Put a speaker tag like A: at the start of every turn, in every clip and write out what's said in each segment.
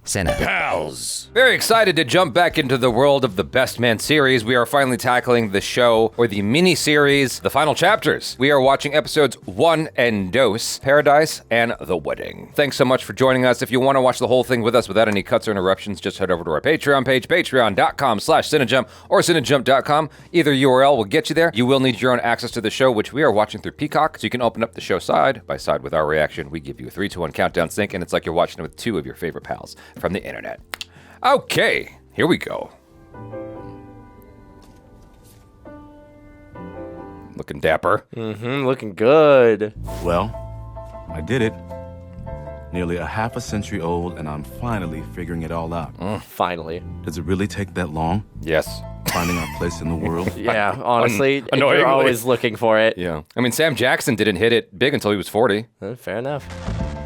A: Sanaa.
B: Pals! Very excited to jump back into the world of the Best Man series. We are finally tackling the show, or the mini-series, the final chapters. We are watching episodes 1 and 2, Paradise and The Wedding. Thanks so much for joining us. If you want to watch the whole thing with us without any cuts or interruptions, just head over to our Patreon page, patreon.com/Cinejump or cinejump.com. Either URL will get you there. You will need your own access to the show, which we are watching through Peacock, so you can open up the show side by side with our reaction. We give you a 3, 2, 1 countdown sync, and it's like you're watching it with 2 of your favorite pals from the internet. Okay, here we go. Looking dapper.
C: Looking good.
D: Well, I did it. Nearly a half a century old, and I'm finally figuring it all out.
C: Finally.
D: Does it really take that long?
B: Yes.
D: Finding our place in the world?
C: Yeah, honestly,
B: Annoyingly.
C: you're always looking for it.
B: Yeah. I mean, Sam Jackson didn't hit it big until he was 40.
C: Fair enough.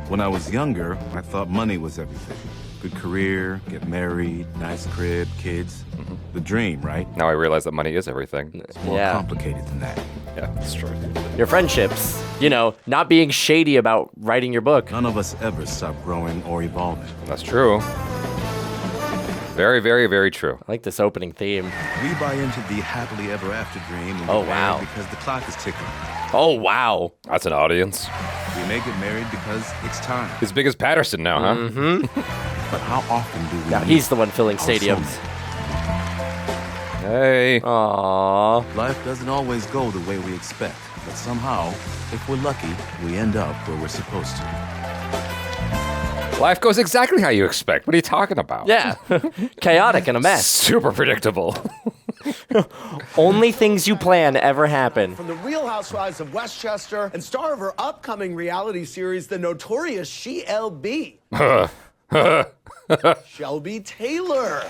D: When I was younger, I thought money was everything. Good career, get married, nice crib, kids. The dream, right?
B: Now I realize that money is everything.
D: It's more complicated than that.
B: Yeah, that's true.
C: Your friendships, not being shady about writing your book.
D: None of us ever stop growing or evolving.
B: That's true. Very, very, very true.
C: I like this opening theme.
D: We buy into the happily ever after dream and
C: Oh,
D: get
C: wow.
D: married because the clock is ticking.
C: Oh, wow.
B: That's an audience.
D: We may get married because it's time.
B: As big as Patterson now, huh?
D: But how often do we
C: Now
D: meet
C: he's the one filling
D: our
C: stadiums.
D: soulmate?
B: Hey.
C: Aww.
D: Life doesn't always go the way we expect, but somehow, if we're lucky, we end up where we're supposed to.
B: Life goes exactly how you expect. What are you talking about?
C: Yeah. Chaotic and a mess.
B: Super predictable.
C: Only things you plan ever happen.
E: From the Real Housewives of Westchester and star of her upcoming reality series, The Notorious She-L-B. Shelby Taylor.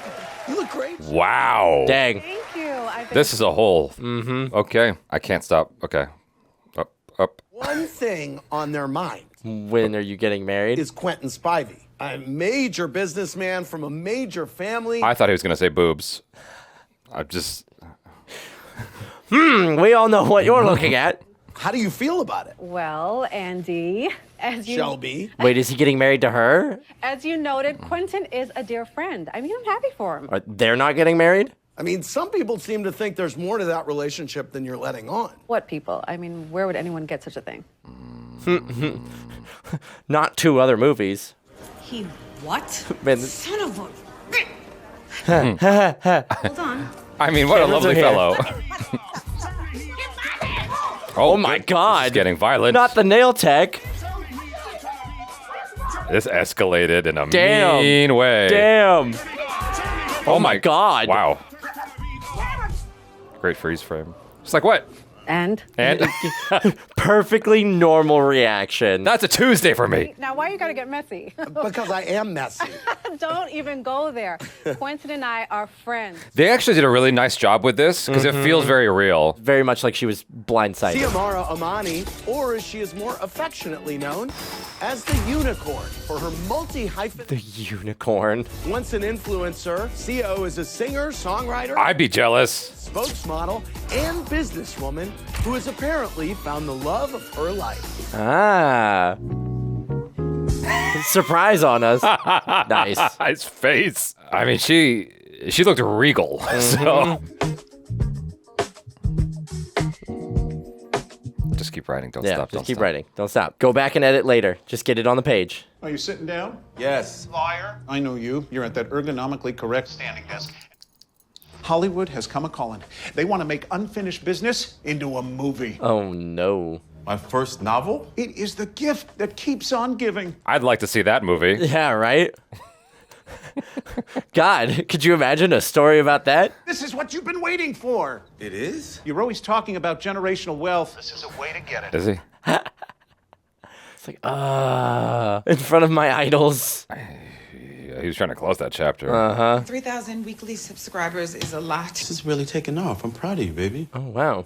E: You look great.
B: Wow.
C: Dang.
F: Thank you.
B: This is a whole. Okay. I can't stop. Okay. Up.
E: One thing on their mind
C: When are you getting married?
E: is Quentin Spivey, a major businessman from a major family.
B: I thought he was going to say boobs. I'm just.
C: We all know what you're looking at.
E: How do you feel about it,
F: Well, Andy,
E: Shelby?
C: Wait, is he getting married to her?
F: as you noted, Quentin is a dear friend. I mean, I'm happy for him.
C: They're not getting married?
E: I mean, some people seem to think there's more to that relationship than you're letting on.
F: What people? I mean, where would anyone get such a thing?
C: Not 2 other movies.
G: He what?
C: Man,
G: Son of a... Hold on.
B: I mean, what a
C: Cameras
B: lovely
C: are here.
B: fellow.
C: oh my
B: This
C: God.
B: is getting violent.
C: Not the nail tech.
B: This escalated in a
C: Damn.
B: mean way.
C: Damn.
B: Oh
C: my God.
B: Wow. Great freeze frame. It's like, what?
F: And?
B: And
C: Perfectly normal reaction.
B: that's a Tuesday for me.
F: Now, why you gotta get messy?
E: Because I am messy.
F: Don't even go there. Quentin and I are friends.
B: They actually did a really nice job with this because it feels very real.
C: Very much like she was blindsided.
E: Xiomara Amani, or as she is more affectionately known, as the Unicorn, for her multi-hyphen.
C: The unicorn.
E: Once an influencer, CO is a singer, songwriter,
B: I'd be jealous.
E: spokesmodel, and businesswoman who has apparently found the love of her life.
C: Ah. Surprise on us. Nice.
B: His face. I mean, she looked regal. So just keep writing. Don't
C: Yeah,
B: stop.
C: just
B: Don't
C: keep
B: stop.
C: writing. Don't stop. Go back and edit later. Just get it on the page.
H: Are you sitting down?
D: Yes.
H: Liar. I know you. You're at that ergonomically correct standing desk. Hollywood has come a-calling. They want to make unfinished business into a movie.
C: Oh no.
D: My first novel?
H: It is the gift that keeps on giving.
B: I'd like to see that movie.
C: Yeah, right? God, could you imagine a story about that?
H: This is what you've been waiting for.
D: It is?
H: You're always talking about generational wealth. This is a way to get it.
B: Is he?
C: It's like, in front of my idols.
B: Yeah, he was trying to close that chapter.
G: 3,000 weekly subscribers is a lot.
D: This is really taking off. I'm proud of you, baby.
C: Oh, wow.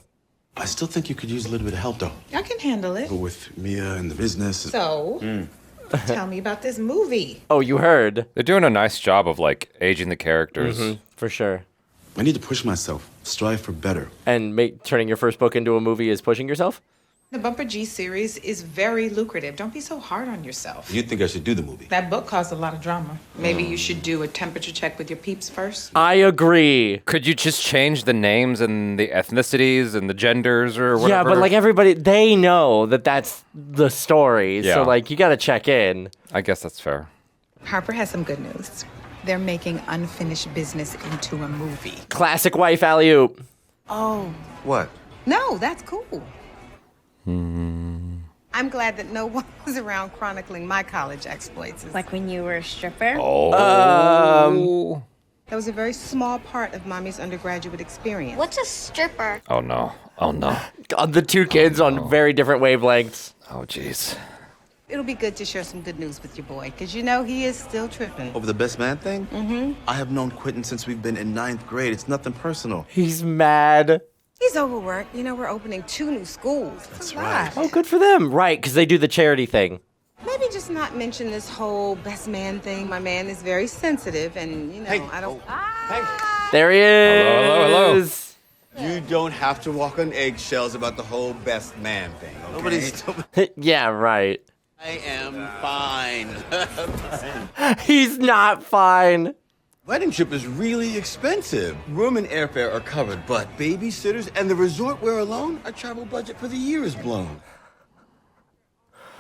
D: I still think you could use a little bit of help, though.
G: I can handle it.
D: With Mia and the business.
G: So, tell me about this movie.
C: Oh, you heard.
B: They're doing a nice job of like aging the characters.
C: For sure.
D: I need to push myself, strive for better.
C: And turning your first book into a movie is pushing yourself?
G: The Bumper G series is very lucrative. Don't be so hard on yourself.
A: You think I should do the movie?
G: That book caused a lot of drama. Maybe you should do a temperature check with your peeps first.
C: I agree.
B: Could you just change the names and the ethnicities and the genders or whatever?
C: Yeah, but like everybody, they know that that's the story.
B: Yeah.
C: So like you got to check in.
B: I guess that's fair.
G: Harper has some good news. They're making unfinished business into a movie.
C: Classic wife alley-oop.
G: Oh.
A: What?
G: No, that's cool. I'm glad that no one was around chronicling my college exploits.
F: Like when you were a stripper?
B: Oh.
G: That was a very small part of Mommy's undergraduate experience.
I: What's a stripper?
B: Oh, no. Oh, no.
C: God, the two kids on very different wavelengths.
B: Oh, jeez.
G: It'll be good to share some good news with your boy, because you know he is still tripping.
A: Over the best man thing?
G: Mm-hmm.
A: I have known Quentin since we've been in 9th grade. It's nothing personal.
C: He's mad.
G: He's overworked. You know, we're opening 2 new schools. That's
A: right.
C: Oh, good for them. Right, because they do the charity thing.
G: Maybe just not mention this whole best man thing. My man is very sensitive, and, you know,
A: Hey.
G: I don't...
C: There he is.
B: Hello.
J: You don't have to walk on eggshells about the whole best man thing, okay?
A: Nobody's...
C: Yeah, right.
J: I am fine.
C: He's not fine.
J: Wedding trip is really expensive. Room and airfare are covered, but babysitters and the resort we're alone, our travel budget for the year is blown.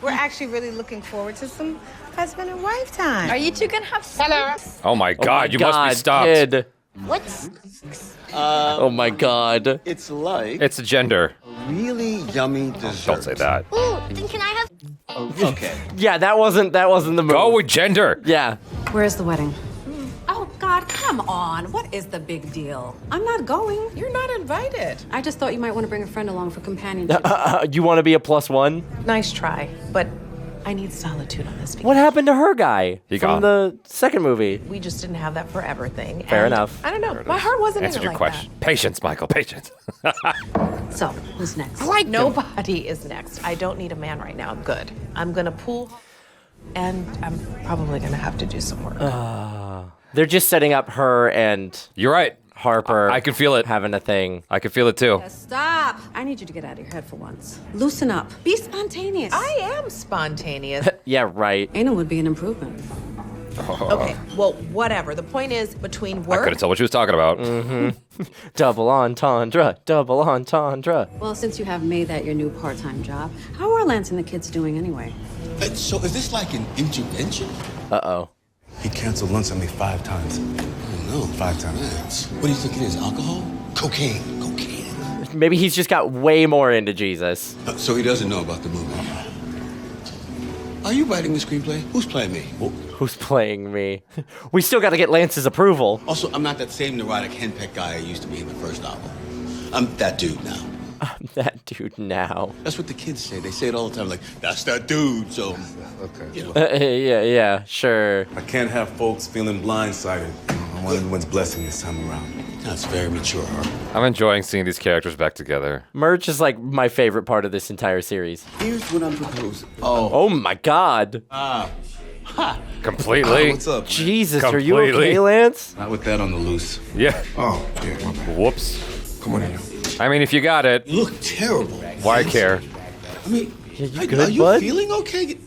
G: We're actually really looking forward to some husband and wife time.
F: Are you two gonna have sex?
B: Oh, my God. You must be stopped.
C: Kid.
I: What's
C: Oh, my God.
J: It's like
B: It's a gender.
J: really yummy dessert.
B: Don't say that.
I: Ooh, then can I have
J: Okay.
C: Yeah, that wasn't the move.
B: Go with gender.
C: Yeah.
F: Where's the wedding? Oh, God, come on. What is the big deal? I'm not going.
G: You're not invited.
F: I just thought you might want to bring a friend along for companionship.
C: You want to be a +1?
K: Nice try, but I need solitude on this.
C: What happened to her guy
B: He
C: from
B: gone.
C: the second movie?
K: We just didn't have that forever thing.
C: Fair
K: and
C: enough.
K: I don't know. My heart wasn't
B: Answered
K: in it
B: your
K: like
B: question. Patience, Michael. Patience.
F: So, who's next?
K: that. Nobody is next. I don't need a man right now. I'm good. I'm gonna pull, and I'm probably gonna have to do some work.
C: They're just setting up her and
B: You're right.
C: Harper.
B: I can feel it.
C: having a thing.
B: I can feel it, too.
F: Stop. I need you to get out of your head for once. Loosen up. Be spontaneous.
K: I am spontaneous.
C: Yeah, right.
F: Anal would be an improvement.
K: Okay, well, whatever. The point is, between
B: I
K: work,
B: couldn't tell what she was talking about.
C: Double entendre. Double entendre.
F: Well, since you have made that your new part-time job, how are Lance and the kids doing anyway?
J: So is this like an intervention?
C: Uh-oh.
A: He canceled lunch on me 5 times.
J: Oh, no.
A: 5 times.
J: What do you think it is, alcohol? Cocaine.
C: Maybe he's just got way more into Jesus.
J: So he doesn't know about the movie. Are you writing the screenplay? Who's playing me?
C: Who's playing me? We still got to get Lance's approval.
J: Also, I'm not that same neurotic henpecked guy I used to be in the first novel. I'm that dude now.
C: That dude now.
J: That's what the kids say. They say it all the time, like, that's that dude. So,
A: Okay.
J: you know.
C: Yeah, sure.
A: I can't have folks feeling blindsided. I'm one of the one's blessing this time around.
J: That's very mature, huh?
B: I'm enjoying seeing these characters back together.
C: Merch is like my favorite part of this entire series.
J: Here's what I'm proposing.
C: Oh my God.
B: Completely.
A: What's up?
C: Jesus, are you
B: Completely.
C: okay, Lance?
A: Not with that on the loose.
B: Yeah.
A: Oh, yeah, my bad.
B: Whoops.
A: Come on in.
B: I mean, if you got it,
J: You look terrible.
B: why care?
J: I mean,
C: Yeah, you
J: are
C: good,
J: you
C: bud?
J: feeling okay?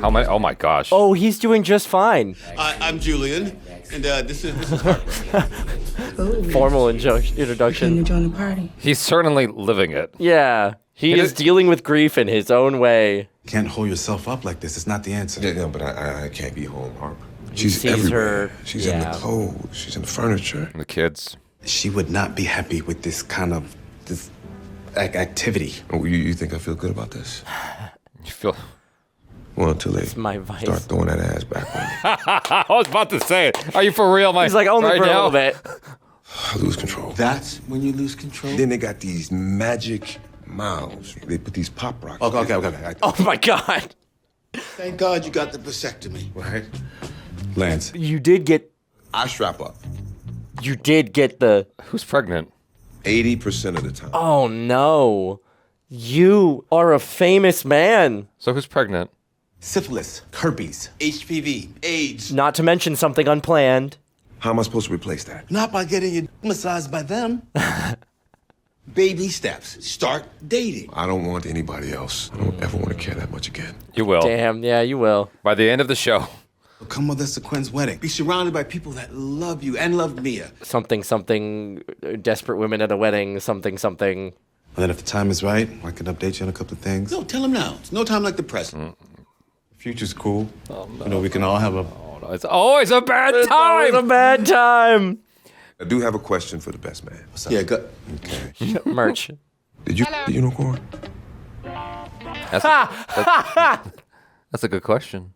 B: How many? Oh my gosh.
C: Oh, he's doing just fine.
J: I'm Julian, and this is Harper.
C: Formal introduction.
G: join the party.
B: He's certainly living it.
C: Yeah, he is dealing with grief in his own way.
A: Can't hold yourself up like this. It's not the answer.
L: Yeah, but I can't be home, Harper.
C: He
L: She's
C: sees
L: everywhere.
C: her,
L: She's in
C: yeah.
L: the clothes. She's in the furniture.
B: And the kids.
A: She would not be happy with this kind of activity.
L: Oh, you think I feel good about this?
B: You feel.
L: Well, until they
C: It's my vice.
L: start throwing that ass back on me.
B: I was about to say it. Are you for real, Mike?
C: He's like, only
B: right
C: for
B: now?
C: a little bit.
L: I lose control.
J: That's when you lose control.
L: Then they got these magic mouths. They put these pop rocks.
J: Okay.
C: Oh my God.
J: Thank God you got the vasectomy.
L: Right?
A: Lance,
C: You did get
L: I strap up
C: the.
B: Who's pregnant?
L: 80% of the time.
C: Oh no. You are a famous man.
B: So who's pregnant?
A: syphilis, herpes.
J: HPV, AIDS.
C: Not to mention something unplanned.
L: How am I supposed to replace that?
J: Not by getting your massaged by them. Baby steps. Start dating.
L: I don't want anybody else. I don't ever want to care that much again.
B: You will.
C: Damn, yeah, you will.
B: By the end of the show.
J: Come with us to Quinn's wedding. Be surrounded by people that love you and love Mia.
C: Something, desperate women at a wedding, something.
A: And then if the time is right, I can update you on a couple of things.
J: No, tell him now. It's no time like the present.
A: Future's cool. Oh, no. You know, we can all have a...
B: It's always a bad time.
C: It's a bad time.
L: I do have a question for the best man.
A: What's up?
J: Yeah, go.
A: Okay.
C: Merch.
L: Did you the unicorn?
B: That's a good question.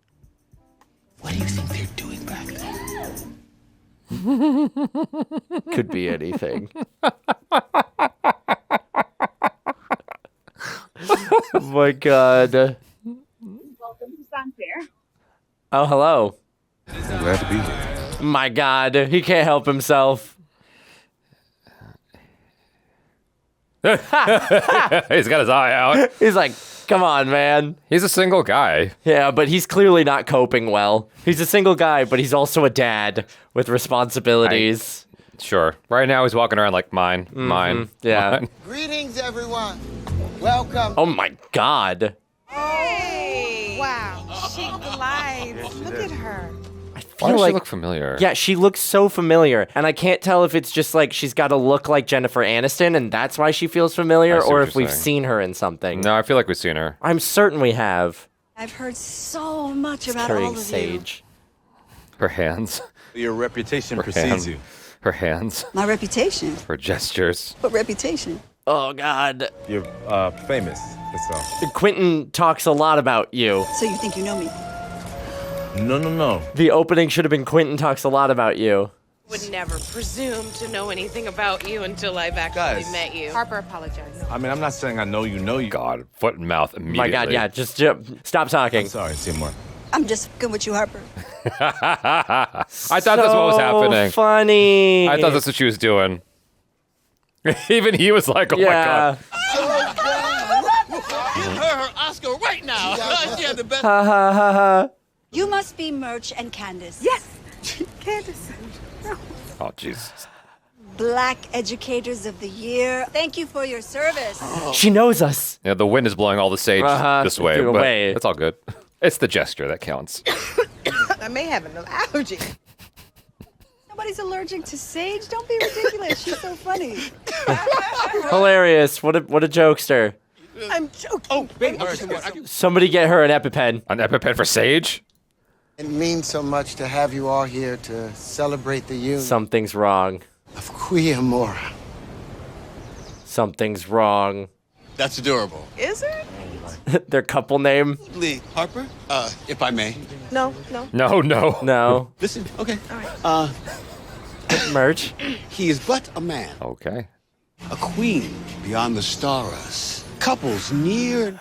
J: What do you think they're doing back there?
C: Could be anything. Oh my God.
M: Welcome to Sunfair.
C: Oh, hello.
L: I'm glad to be here.
C: My God, he can't help himself.
B: He's got his eye out.
C: He's like, come on, man.
B: He's a single guy.
C: Yeah, but he's clearly not coping well. He's a single guy, but he's also a dad with responsibilities.
B: Sure. Right now he's walking around like mine.
C: Yeah.
B: Mine.
N: Greetings, everyone. Welcome.
C: Oh my God.
G: Hey! Wow. She glides. Look at her.
B: Why does she look familiar?
C: Yeah, she looks so familiar. And I can't tell if it's just like she's got to look like Jennifer Aniston and that's why she feels familiar, or if we've seen her in something.
B: No, I feel like we've seen her.
C: I'm certain we have.
O: I've heard so much about
C: Carrying
O: all of
C: sage.
B: Her hands.
D: Your reputation
B: Her
D: precedes
B: hands.
D: you.
B: Her hands.
O: you. My reputation.
B: Her gestures.
O: What reputation?
C: Oh, God.
D: You're famous. That's all.
C: Quentin talks a lot about you.
O: So you think you know me?
D: No.
C: The opening should have been Quentin talks a lot about you.
K: Would never presume to know anything about you until I've actually
D: Guys.
K: met you.
G: Harper apologized.
D: I mean, I'm not saying I know you.
B: God, foot and mouth immediately.
C: My God, yeah, just stop talking.
D: I'm sorry, Seymour.
O: I'm just good with you, Harper.
B: I thought that's what was happening.
C: Funny.
B: I thought that's what she was doing. Even he was like, oh my God.
N: Give her Oscar right now. She had the best.
C: Ha ha ha ha.
O: You must be Merch and Candace.
M: Yes, Candace.
B: Oh, Jesus.
O: Black Educators of the Year. Thank you for your service.
C: She knows us.
B: Yeah, the wind is blowing all the sage this way,
C: Get
B: but
C: away.
B: it's all good. It's the gesture that counts.
G: I may have an allergy.
O: Nobody's allergic to sage. Don't be ridiculous. She's so funny.
C: Hilarious. What a jokester.
G: I'm joking.
N: Oh, baby.
C: Somebody get her an EpiPen.
B: An EpiPen for sage?
N: It means so much to have you all here to celebrate the union
C: Something's wrong.
N: of Quia Mora.
C: Something's wrong.
J: That's adorable.
G: Is it?
C: Their couple name?
J: Lee, Harper, if I may.
G: No.
C: No.
J: Listen, okay.
G: All
J: right.
C: Merch.
J: He is but a man.
B: Okay.
J: A queen beyond the stars. Couples near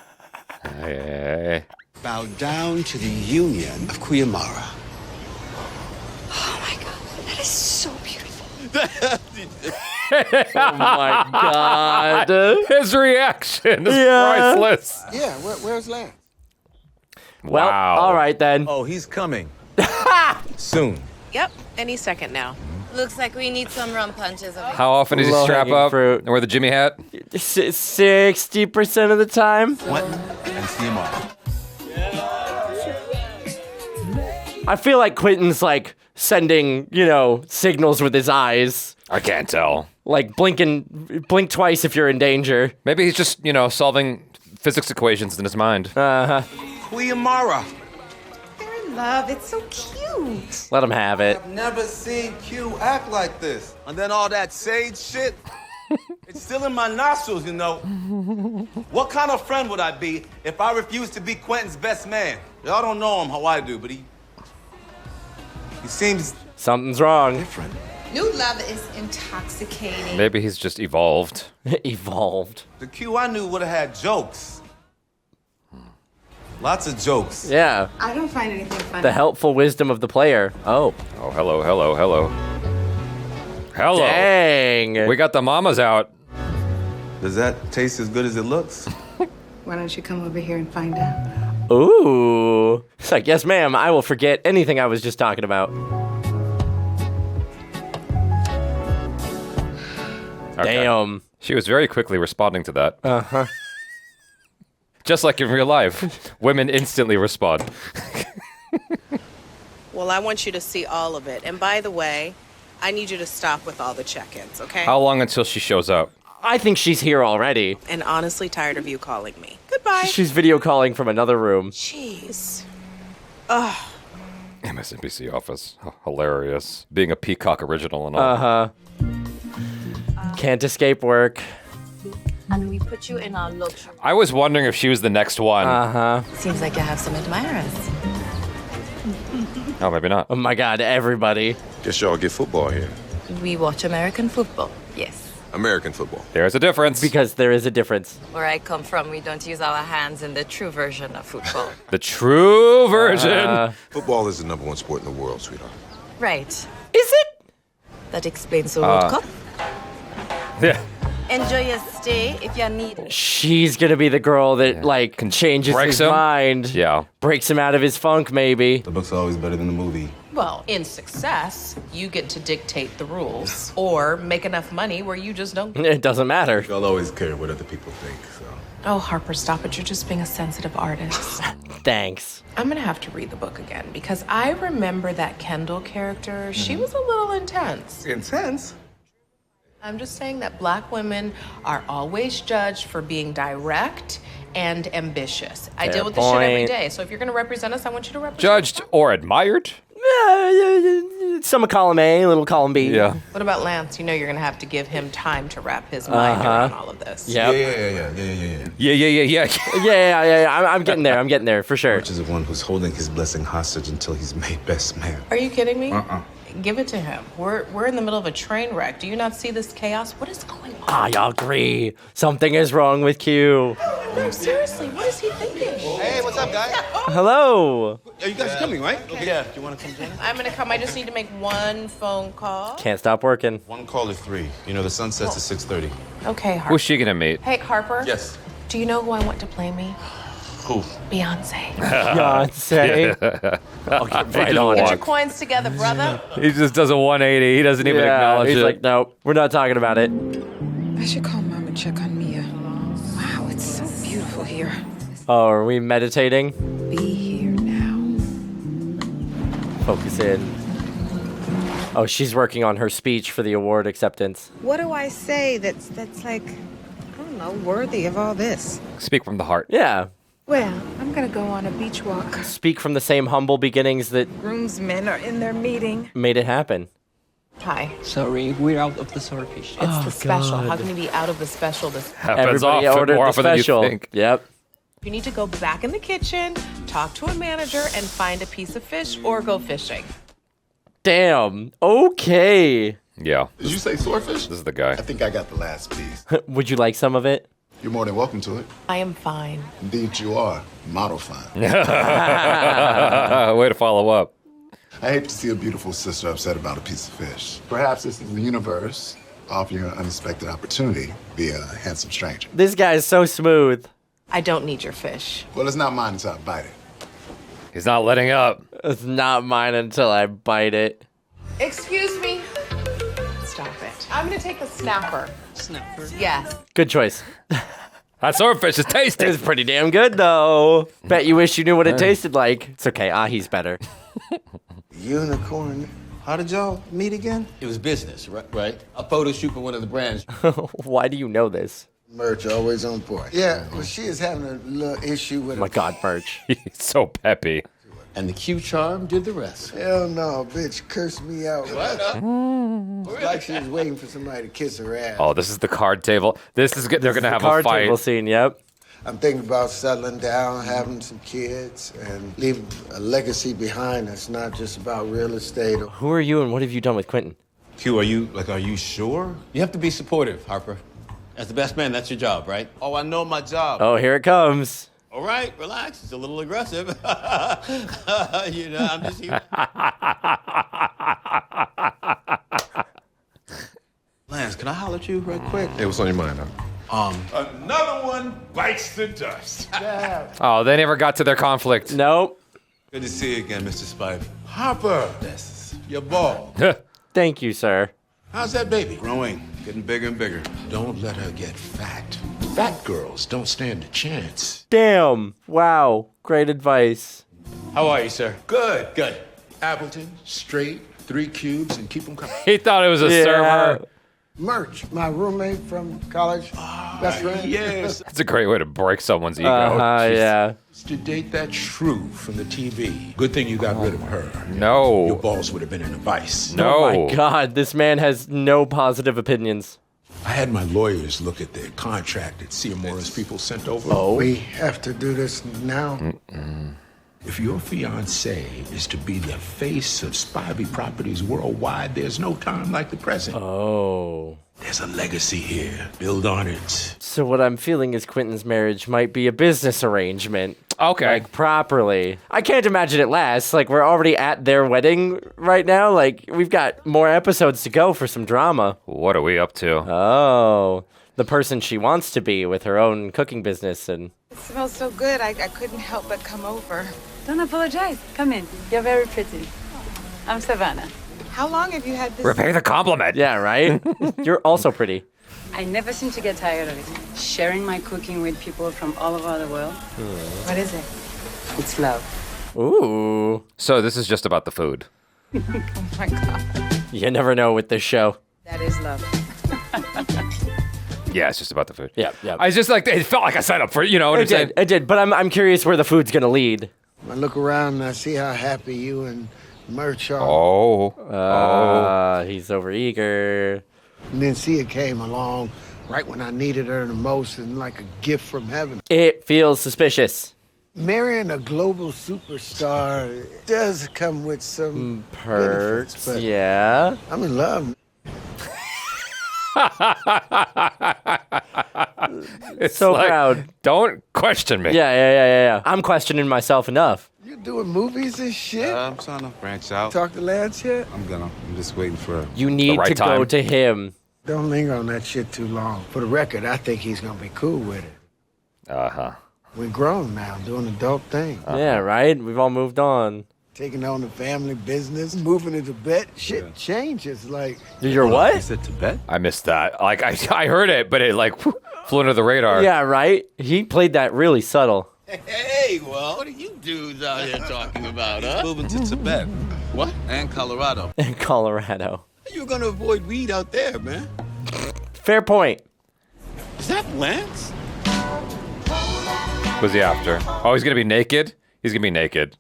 B: Hey.
J: bow down to the union of Quia Mora.
O: Oh my God. That is so beautiful.
C: Oh my God.
B: His reaction is priceless.
N: Yeah, where's Lance?
C: Well,
B: Wow.
C: all right then.
D: Oh, he's coming. Soon.
K: Yep, any second now.
I: Looks like we need some rum punches.
B: How often does he strap
C: Low-hanging
B: up
C: fruit.
B: and wear the Jimmy hat?
C: 60% of the time.
D: Quentin and Seymour.
C: I feel like Quentin's like sending, signals with his eyes.
B: I can't tell.
C: Like blink twice if you're in danger.
B: Maybe he's just, solving physics equations in his mind.
J: Quia Mora.
G: They're in love. It's so cute.
C: Let him have it.
P: I've never seen Q act like this. And then all that sage shit, it's still in my nostrils, you know. What kind of friend would I be if I refused to be Quentin's best man? Y'all don't know him how I do, but he seems
C: Something's wrong.
P: different.
G: New love is intoxicating.
B: Maybe he's just evolved.
C: Evolved.
P: The Q I knew would have had jokes. Lots of jokes.
C: Yeah.
G: I don't find anything funny.
C: The helpful wisdom of the player. Oh.
B: Oh, hello. Hello.
C: Dang.
B: We got the mamas out.
P: Does that taste as good as it looks?
G: Why don't you come over here and find out?
C: Ooh. It's like, yes, ma'am, I will forget anything I was just talking about.
B: Okay.
C: Damn.
B: She was very quickly responding to that.
C: Uh-huh.
B: Just like in real life, women instantly respond.
Q: Well, I want you to see all of it. And by the way, I need you to stop with all the check-ins, okay?
B: How long until she shows up?
C: I think she's here already.
Q: And honestly tired of you calling me. Goodbye.
C: She's video calling from another room.
Q: Jeez. Ugh.
B: MSNBC office. Hilarious. Being a Peacock original and all.
C: Uh-huh. Can't escape work.
I: And we put you in our luxury.
B: I was wondering if she was the next one.
C: Uh-huh.
I: Seems like you have some admirers.
B: Oh, maybe not.
C: Oh my God, everybody.
L: Guess y'all get football here.
I: We watch American football, yes.
L: American football.
B: There's a difference.
C: Because there is a difference.
I: Where I come from, we don't use our hands in the true version of football.
B: The true version.
L: Football is the #1 sport in the world, sweetheart.
I: Right.
C: Is it?
I: That explains the World Cup.
B: Yeah.
I: Enjoy your stay if you need it.
C: She's gonna be the girl that like changes
B: Breaks
C: his
B: him?
C: mind.
B: Yeah.
C: Breaks him out of his funk, maybe.
D: The book's always better than the movie.
K: Well, in success, you get to dictate the rules or make enough money where you just don't.
C: It doesn't matter.
D: Y'all always care what other people think, so.
K: Oh, Harper, stop it. You're just being a sensitive artist.
C: Thanks.
K: I'm gonna have to read the book again because I remember that Kendall character. She was a little intense.
D: Intense?
K: I'm just saying that black women are always judged for being direct and ambitious. I deal with this shit every
C: point.
K: day. So if you're gonna represent us, I want you to represent
B: Judged or admired?
C: Some of column A, little column B.
B: Yeah.
K: What about Lance? You know you're gonna have to give him time to wrap his mind around all of this.
C: Yep.
B: Yeah.
C: Yeah. I'm getting there. I'm getting there for sure.
A: Which is the one who's holding his blessing hostage until he's made best man.
K: Are you kidding me? Give it to him. We're in the middle of a train wreck. Do you not see this chaos? What is going on?
C: I agree. Something is wrong with Q.
K: No, seriously, what is he thinking?
P: Hey, what's up, guys?
C: Hello.
P: You guys are coming, right? Okay. Yeah. Do you want to come join us?
K: I'm gonna come. I just need to make one phone call.
C: Can't stop working.
D: One call at 3. You know, the sun sets at 6:30.
K: Okay, Harper.
B: Who's she gonna meet?
K: Hey, Harper.
D: Yes.
K: Do you know who I want to play me?
D: Who?
K: Beyonce.
C: Beyonce. I'll get right on
K: Get your
C: it.
K: coins together, brother.
B: He just does a 180. He doesn't even acknowledge
C: he's
B: it.
C: like, nope, we're not talking about it.
G: I should call Mom and check on Mia. Wow, it's so beautiful here.
C: Oh, are we meditating?
G: Be here now.
C: Focus in. Oh, she's working on her speech for the award acceptance.
G: What do I say that's like, I don't know, worthy of all this?
B: Speak from the heart.
C: Yeah.
G: Well, I'm gonna go on a beach walk.
C: Speak from the same humble beginnings that
G: Groomsmen are in their meeting.
C: made it happen.
K: Hi.
R: Sorry, we're out of the swordfish.
K: It's the special. How can you be out of the special?
B: Happens
C: Everybody
B: often,
C: ordered
B: more
C: the
B: often than you
C: special.
B: think.
C: Yep.
K: You need to go back in the kitchen, talk to a manager, and find a piece of fish or go fishing.
C: Damn. Okay.
B: Yeah.
L: Did you say swordfish?
B: This is the guy.
L: I think I got the last piece.
C: Would you like some of it?
L: You're more than welcome to it.
K: I am fine.
L: Indeed, you are. Model fine.
B: Way to follow up.
L: I hate to see a beautiful sister upset about a piece of fish. Perhaps this is the universe offering you an unexpected opportunity via a handsome stranger.
C: This guy is so smooth.
K: I don't need your fish.
L: Well, it's not mine until I bite it.
B: He's not letting up.
C: It's not mine until I bite it.
K: Excuse me. Stop it. I'm gonna take the snapper.
R: Snapper?
K: Yes.
C: Good choice.
B: That swordfish is tasty.
C: It's pretty damn good, though. Bet you wish you knew what it tasted like. It's okay. Ahi's better.
J: Unicorn. How did y'all meet again? It was business, right? A photo shoot for one of the brands.
C: Why do you know this?
N: Merch always on point. Yeah, well, she is having a little issue with
C: Oh my God, Merch.
B: He's so peppy.
J: And the Q charm did the rest.
N: Hell no, bitch cursed me out. What? It's like she was waiting for somebody to kiss her ass.
B: Oh, this is the card table. This is good. They're gonna have a
C: Card
B: fight.
C: table scene. Yep.
N: I'm thinking about settling down, having some kids, and leaving a legacy behind that's not just about real estate.
C: Who are you and what have you done with Quentin?
D: Q, are you sure?
J: You have to be supportive, Harper. As the best man, that's your job, right?
P: Oh, I know my job.
C: Oh, here it comes.
J: All right, relax. It's a little aggressive. You know, I'm just here.
P: Lance, can I holler at you real quick?
L: Hey, what's on your mind, huh?
S: Another one bites the dust.
B: Oh, they never got to their conflict.
C: Nope.
P: Good to see you again, Mr. Spife.
S: Harper,
P: Yes, your ball.
C: Thank you, sir.
S: how's that baby?
P: Growing, getting bigger and bigger.
T: Don't let her get fat. Fat girls don't stand a chance.
C: Damn. Wow. Great advice.
T: How are you, sir? Good, good. Appleton, straight, 3 cubes, and keep them coming.
B: He thought it was a server.
N: Merch, my roommate from college. Best friend.
T: Yes.
B: That's a great way to break someone's ego. Jeez.
C: Yeah.
T: To date that shrew from the TV. Good thing you got rid of her.
B: No.
T: Your balls would have been in a vice.
B: No.
C: Oh my God, this man has no positive opinions.
T: I had my lawyers look at the contract that Seymour's people sent over.
N: Oh, we have to do this now.
T: If your fiance is to be the face of Spivey Properties worldwide, there's no time like the present.
C: Oh.
T: There's a legacy here. Build on it.
C: So what I'm feeling is Quentin's marriage might be a business arrangement.
B: Okay.
C: Like, properly. I can't imagine it lasts. Like, we're already at their wedding right now. Like, we've got more episodes to go for some drama.
B: What are we up to?
C: Oh. The person she wants to be with her own cooking business and...
G: It smells so good, I couldn't help but come over.
F: Don't apologize. Come in. You're very pretty. I'm Savannah.
G: How long have you had this?
B: Repay the compliment.
C: Yeah, right? You're also pretty.
F: I never seem to get tired of it. Sharing my cooking with people from all over the world. What is it? It's love.
C: Ooh.
B: So this is just about the food.
G: Oh my God.
C: You never know with this show.
G: That is love.
B: Yeah, it's just about the food.
C: Yeah, yeah.
B: I just like, it felt like I signed up for it, you know what I'm saying?
C: It did, but I'm curious where the food's gonna lead.
N: I look around and I see how happy you and Merch are.
C: He's overeager.
N: And then Sia came along right when I needed her the most and like a gift from heaven.
C: It feels suspicious.
N: Marrying a global superstar does come with some
C: perks,
N: benefits, but
C: yeah.
N: I'm in love.
B: It's
C: so
B: like,
C: proud.
B: Don't question me.
C: Yeah. I'm questioning myself enough.
N: You doing movies and shit?
A: I'm trying to branch out.
N: Talk to Lance yet?
A: I'm just waiting for
C: You need
B: right
C: to
B: time.
C: go to him.
N: Don't linger on that shit too long. For the record, I think he's gonna be cool with it.
B: Uh-huh.
N: We're grown now, doing adult things.
C: Yeah, right? We've all moved on.
N: Taking on the family business, moving to Tibet, shit changes. Like,
C: You're what?
A: Is it Tibet?
B: I missed that. Like, I heard it, but it like flew under the radar.
C: Yeah, right? He played that really subtle.
J: Hey, well, what are you dudes out here talking about, huh?
A: Moving to Tibet.
J: What?
A: And Colorado.
C: In Colorado.
J: You're gonna avoid weed out there, man.
C: Fair point.
J: Is that Lance?
B: What's he after? Oh, he's gonna be naked? He's gonna be naked.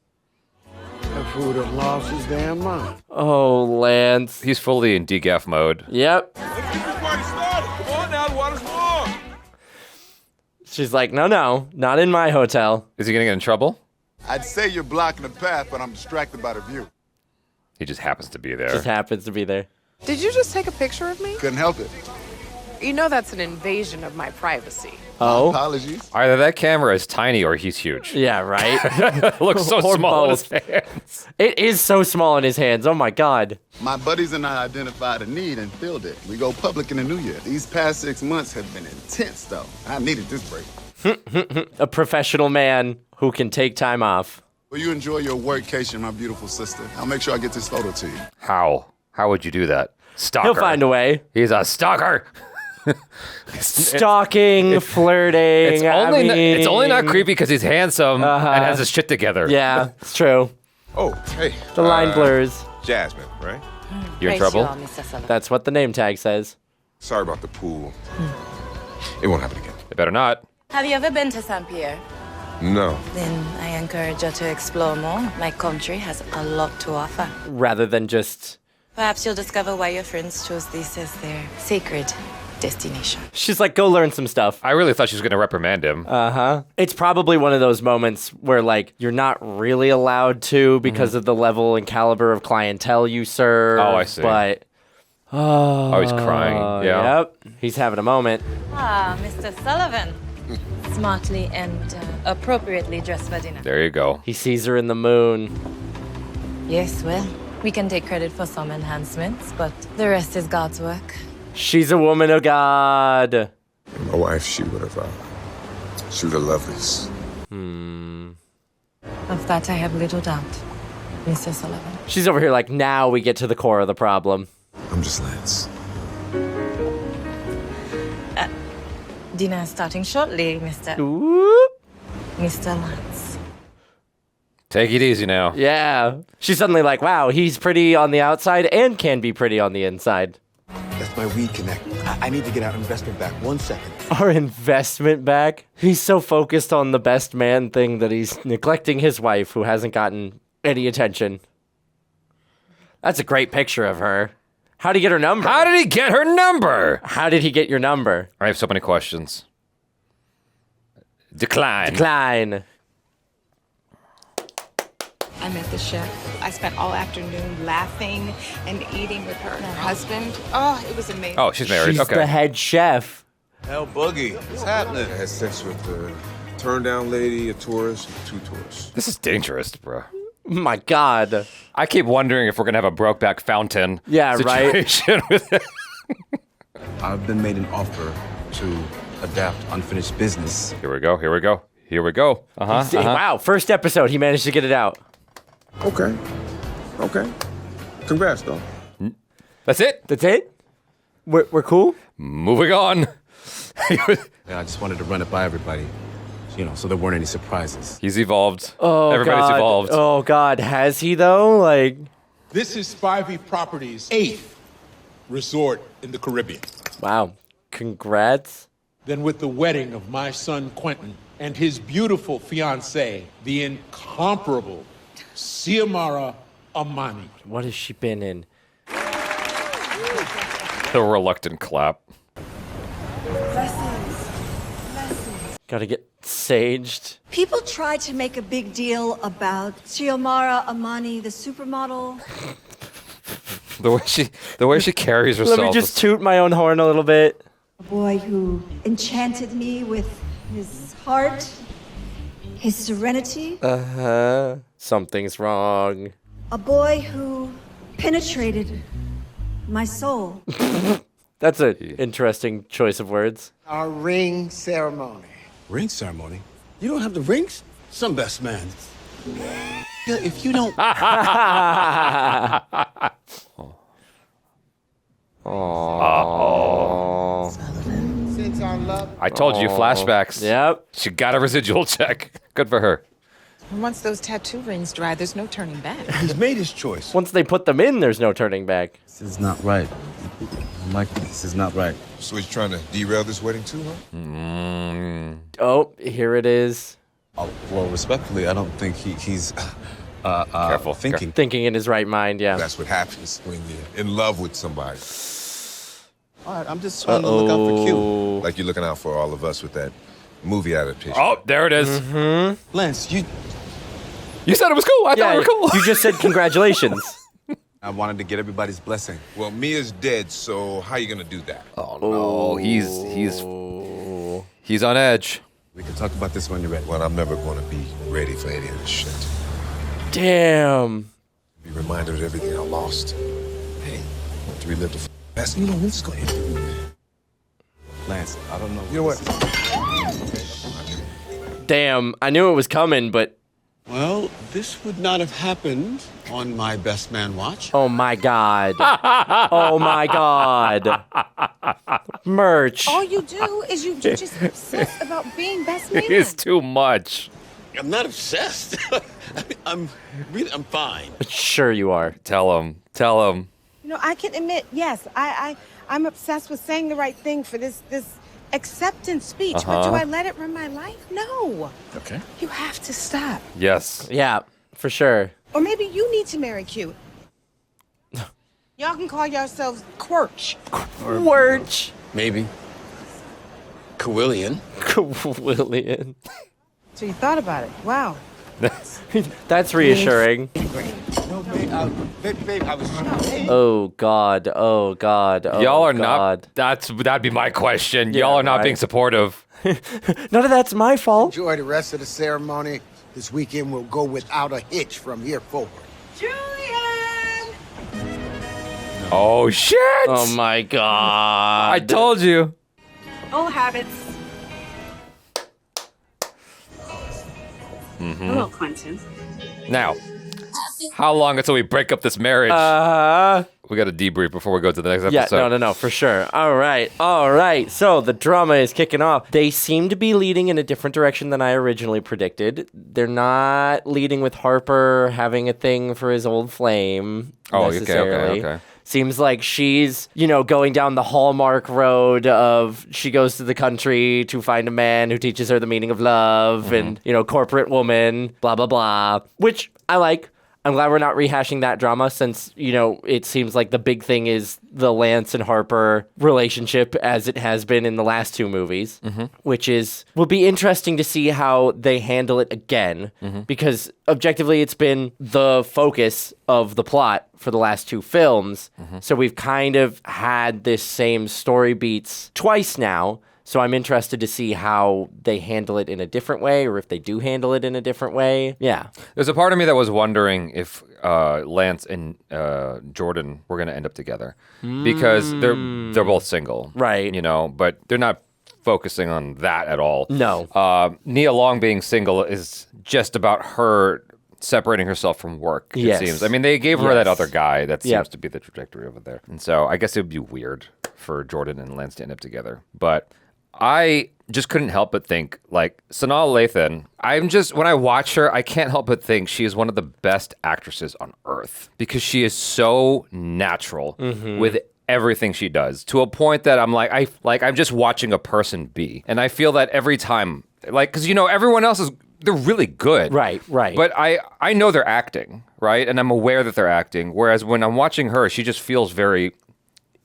N: that fool done lost his damn mind.
C: Oh, Lance.
B: He's fully in degaff mode.
C: Yep.
S: Let's get this party started. Come on now, the water's warm.
C: She's like, no, not in my hotel.
B: Is he gonna get in trouble?
L: I'd say you're blocking the path, but I'm distracted by the view.
B: He just happens to be there.
C: Just happens to be there.
Q: Did you just take a picture of me?
L: Couldn't help it.
Q: You know that's an invasion of my privacy.
C: Oh.
L: Apologies.
B: Either that camera is tiny or he's huge.
C: Yeah, right?
B: Looks so
C: Or
B: small in his
C: both.
B: hands.
C: It is so small in his hands. Oh, my God.
L: My buddies and I identified a need and filled it. We go public in the new year. These past 6 months have been intense, though. I needed this break.
C: A professional man who can take time off.
L: Will you enjoy your workcation, my beautiful sister? I'll make sure I get this photo to you.
B: How? How would you do that? Stalker.
C: He'll find a way.
B: He's a stalker.
C: Stalking, flirting.
B: It's only not creepy because he's handsome and has his shit together.
C: Yeah, it's true.
S: Oh, hey.
C: The line blurs.
S: Jasmine, right?
B: You in trouble?
C: That's what the name tag says.
S: Sorry about the pool. It won't happen again.
B: It better not.
I: Have you ever been to St. Pierre?
S: No.
I: Then I encourage you to explore more. My country has a lot to offer.
C: Rather than just...
I: Perhaps you'll discover why your friends chose this as their sacred destination.
C: She's like, go learn some stuff.
B: I really thought she was going to reprimand him.
C: Uh-huh. It's probably one of those moments where, like, you're not really allowed to because of the level and caliber of clientele you serve.
B: Oh, I see.
C: But...
B: Oh, he's crying. Yeah.
C: Yep. He's having a moment.
I: Ah, Mr. Sullivan. Smartly and appropriately dressed for dinner.
B: There you go.
C: He sees her in the moon.
I: Yes, well, we can take credit for some enhancements, but the rest is God's work.
C: She's a woman of God.
S: My wife, she would have loved this.
I: Of that I have little doubt, Mr. Sullivan.
C: She's over here like, now we get to the core of the problem.
S: I'm just Lance.
I: Dinner is starting shortly, Mr. Lance.
B: Take it easy now.
C: Yeah. She's suddenly like, wow, he's pretty on the outside and can be pretty on the inside.
J: That's my weed connect. I need to get our investment back. 1 second.
C: Our investment back? He's so focused on the best man thing that he's neglecting his wife, who hasn't gotten any attention. That's a great picture of her. How did he get her number?
B: How did he get her number?
C: How did he get your number?
B: I have so many questions. Decline.
O: I met the chef. I spent all afternoon laughing and eating with her and her husband. Oh, it was amazing.
B: Oh, she's married.
C: She's the head chef.
P: Hell, Boogie, what's happening?
U: I had sex with a turn-down lady, a tourist, and 2 tourists.
B: This is dangerous, bro.
C: My God.
B: I keep wondering if we're going to have a Brokeback Fountain
C: right?
B: situation with it.
D: I've been made an offer to adapt unfinished business.
B: Here we go.
C: Wow, first episode, he managed to get it out.
U: Okay. Congrats, though.
B: That's it?
C: That's it? We're cool?
B: Moving on.
D: Yeah, I just wanted to run it by everybody, so there weren't any surprises.
B: He's evolved.
C: Oh,
B: Everybody's
C: God.
B: evolved.
C: Oh, God. Has he, though? Like...
S: This is Spivey Properties' 8th resort in the Caribbean.
C: Wow. Congrats.
S: Then with the wedding of my son Quentin and his beautiful fiancée, the incomparable Xiomara Amani.
C: What has she been in?
B: The reluctant clap.
C: Gotta get saged.
M: People try to make a big deal about Xiomara Amani, the supermodel.
B: The way she carries herself.
C: Let me just toot my own horn a little bit.
M: A boy who enchanted me with his heart, his serenity.
C: Something's wrong.
M: A boy who penetrated my soul.
C: That's an interesting choice of words.
N: Our ring ceremony.
J: Ring ceremony? You don't have the rings? Some best man. If you don't...
B: Oh.
N: Since our love...
B: I told you, flashbacks.
C: Yep.
B: She got a residual check. Good for her.
K: Once those tattoo rings dry, there's no turning back.
J: He's made his choice.
C: Once they put them in, there's no turning back.
D: This is not right. Mike, this is not right.
U: So he's trying to derail this wedding too, huh?
C: Oh, here it is.
D: Oh, well, respectfully, I don't think he's
B: Careful.
C: Thinking in his right mind, yeah.
U: That's what happens when you're in love with somebody.
J: All right, I'm just trying to look out for Q.
U: Like you're looking out for all of us with that movie adaptation.
B: Oh, there it is.
C: Mm-hmm.
J: Lance, you
B: said it was cool. I thought it was cool.
C: You just said congratulations.
D: I wanted to get everybody's blessing.
U: Well, Mia's dead, so how you gonna do that?
B: Oh no, he's on edge.
D: We can talk about this when you're ready.
U: Well, I'm never gonna be ready for any of this shit.
C: Damn.
U: Be reminded of everything I lost. Hey, to relive the best. You know, we're just gonna end it.
D: Lance, I don't know.
U: You know what?
C: Damn, I knew it was coming, but...
J: Well, this would not have happened on my best man watch.
C: Oh my God. Oh my God. Merch.
O: All you do is you just obsess about being best man.
B: It's too much.
J: I'm not obsessed. I'm fine.
C: Sure you are.
B: Tell him.
O: You know, I can admit, yes, I'm obsessed with saying the right thing for this acceptance speech, but do I let it run my life? No.
J: Okay.
O: You have to stop.
B: Yes.
C: Yeah, for sure.
O: Or maybe you need to marry Q. Y'all can call yourselves Quirch.
C: Quirch.
J: Maybe. Kawillian.
O: So you thought about it. Wow.
C: That's reassuring.
J: No, babe, I was...
C: Oh God. Oh God. Oh,
B: Y'all are
C: God.
B: not. That'd be my question.
C: Yeah,
B: Y'all are not
C: right.
B: being supportive.
C: None of that's my fault.
N: Enjoy the rest of the ceremony. This weekend will go without a hitch from here forward.
O: Juliet!
B: Oh shit!
C: Oh my God.
B: I told you.
M: Old habits.
F: Hello, Quentin.
B: Now, How long until we break up this marriage? We got to debrief before we go to the next episode.
C: Yeah, no, for sure. All right. So the drama is kicking off. They seem to be leading in a different direction than I originally predicted. They're not leading with Harper having a thing for his old flame necessarily.
B: Okay.
C: Seems like she's, going down the Hallmark road of she goes to the country to find a man who teaches her the meaning of love and, corporate woman, blah, blah, blah, which I like. I'm glad we're not rehashing that drama since, it seems like the big thing is the Lance and Harper relationship as it has been in the last two movies, which will be interesting to see how they handle it again because objectively it's been the focus of the plot for the last two films. So we've kind of had this same story beats twice now. So I'm interested to see how they handle it in a different way or if they do handle it in a different way. Yeah.
B: There's a part of me that was wondering if Lance and Jordan were going to end up together because they're both single.
C: Right.
B: But they're not focusing on that at all.
C: No.
B: Nia Long being single is just about her separating herself from work, it seems. I mean, they gave her that other guy that seems to be the trajectory over there. And so I guess it would be weird for Jordan and Lance to end up together. But I just couldn't help but think, Sanaa Lathan, when I watch her, I can't help but think she is one of the best actresses on earth because she is so natural with everything she does to a point that I'm I'm just watching a person be. And I feel that every time, because, everyone else they're really good.
C: Right.
B: But I know they're acting, right? And I'm aware that they're acting. Whereas when I'm watching her, she just feels very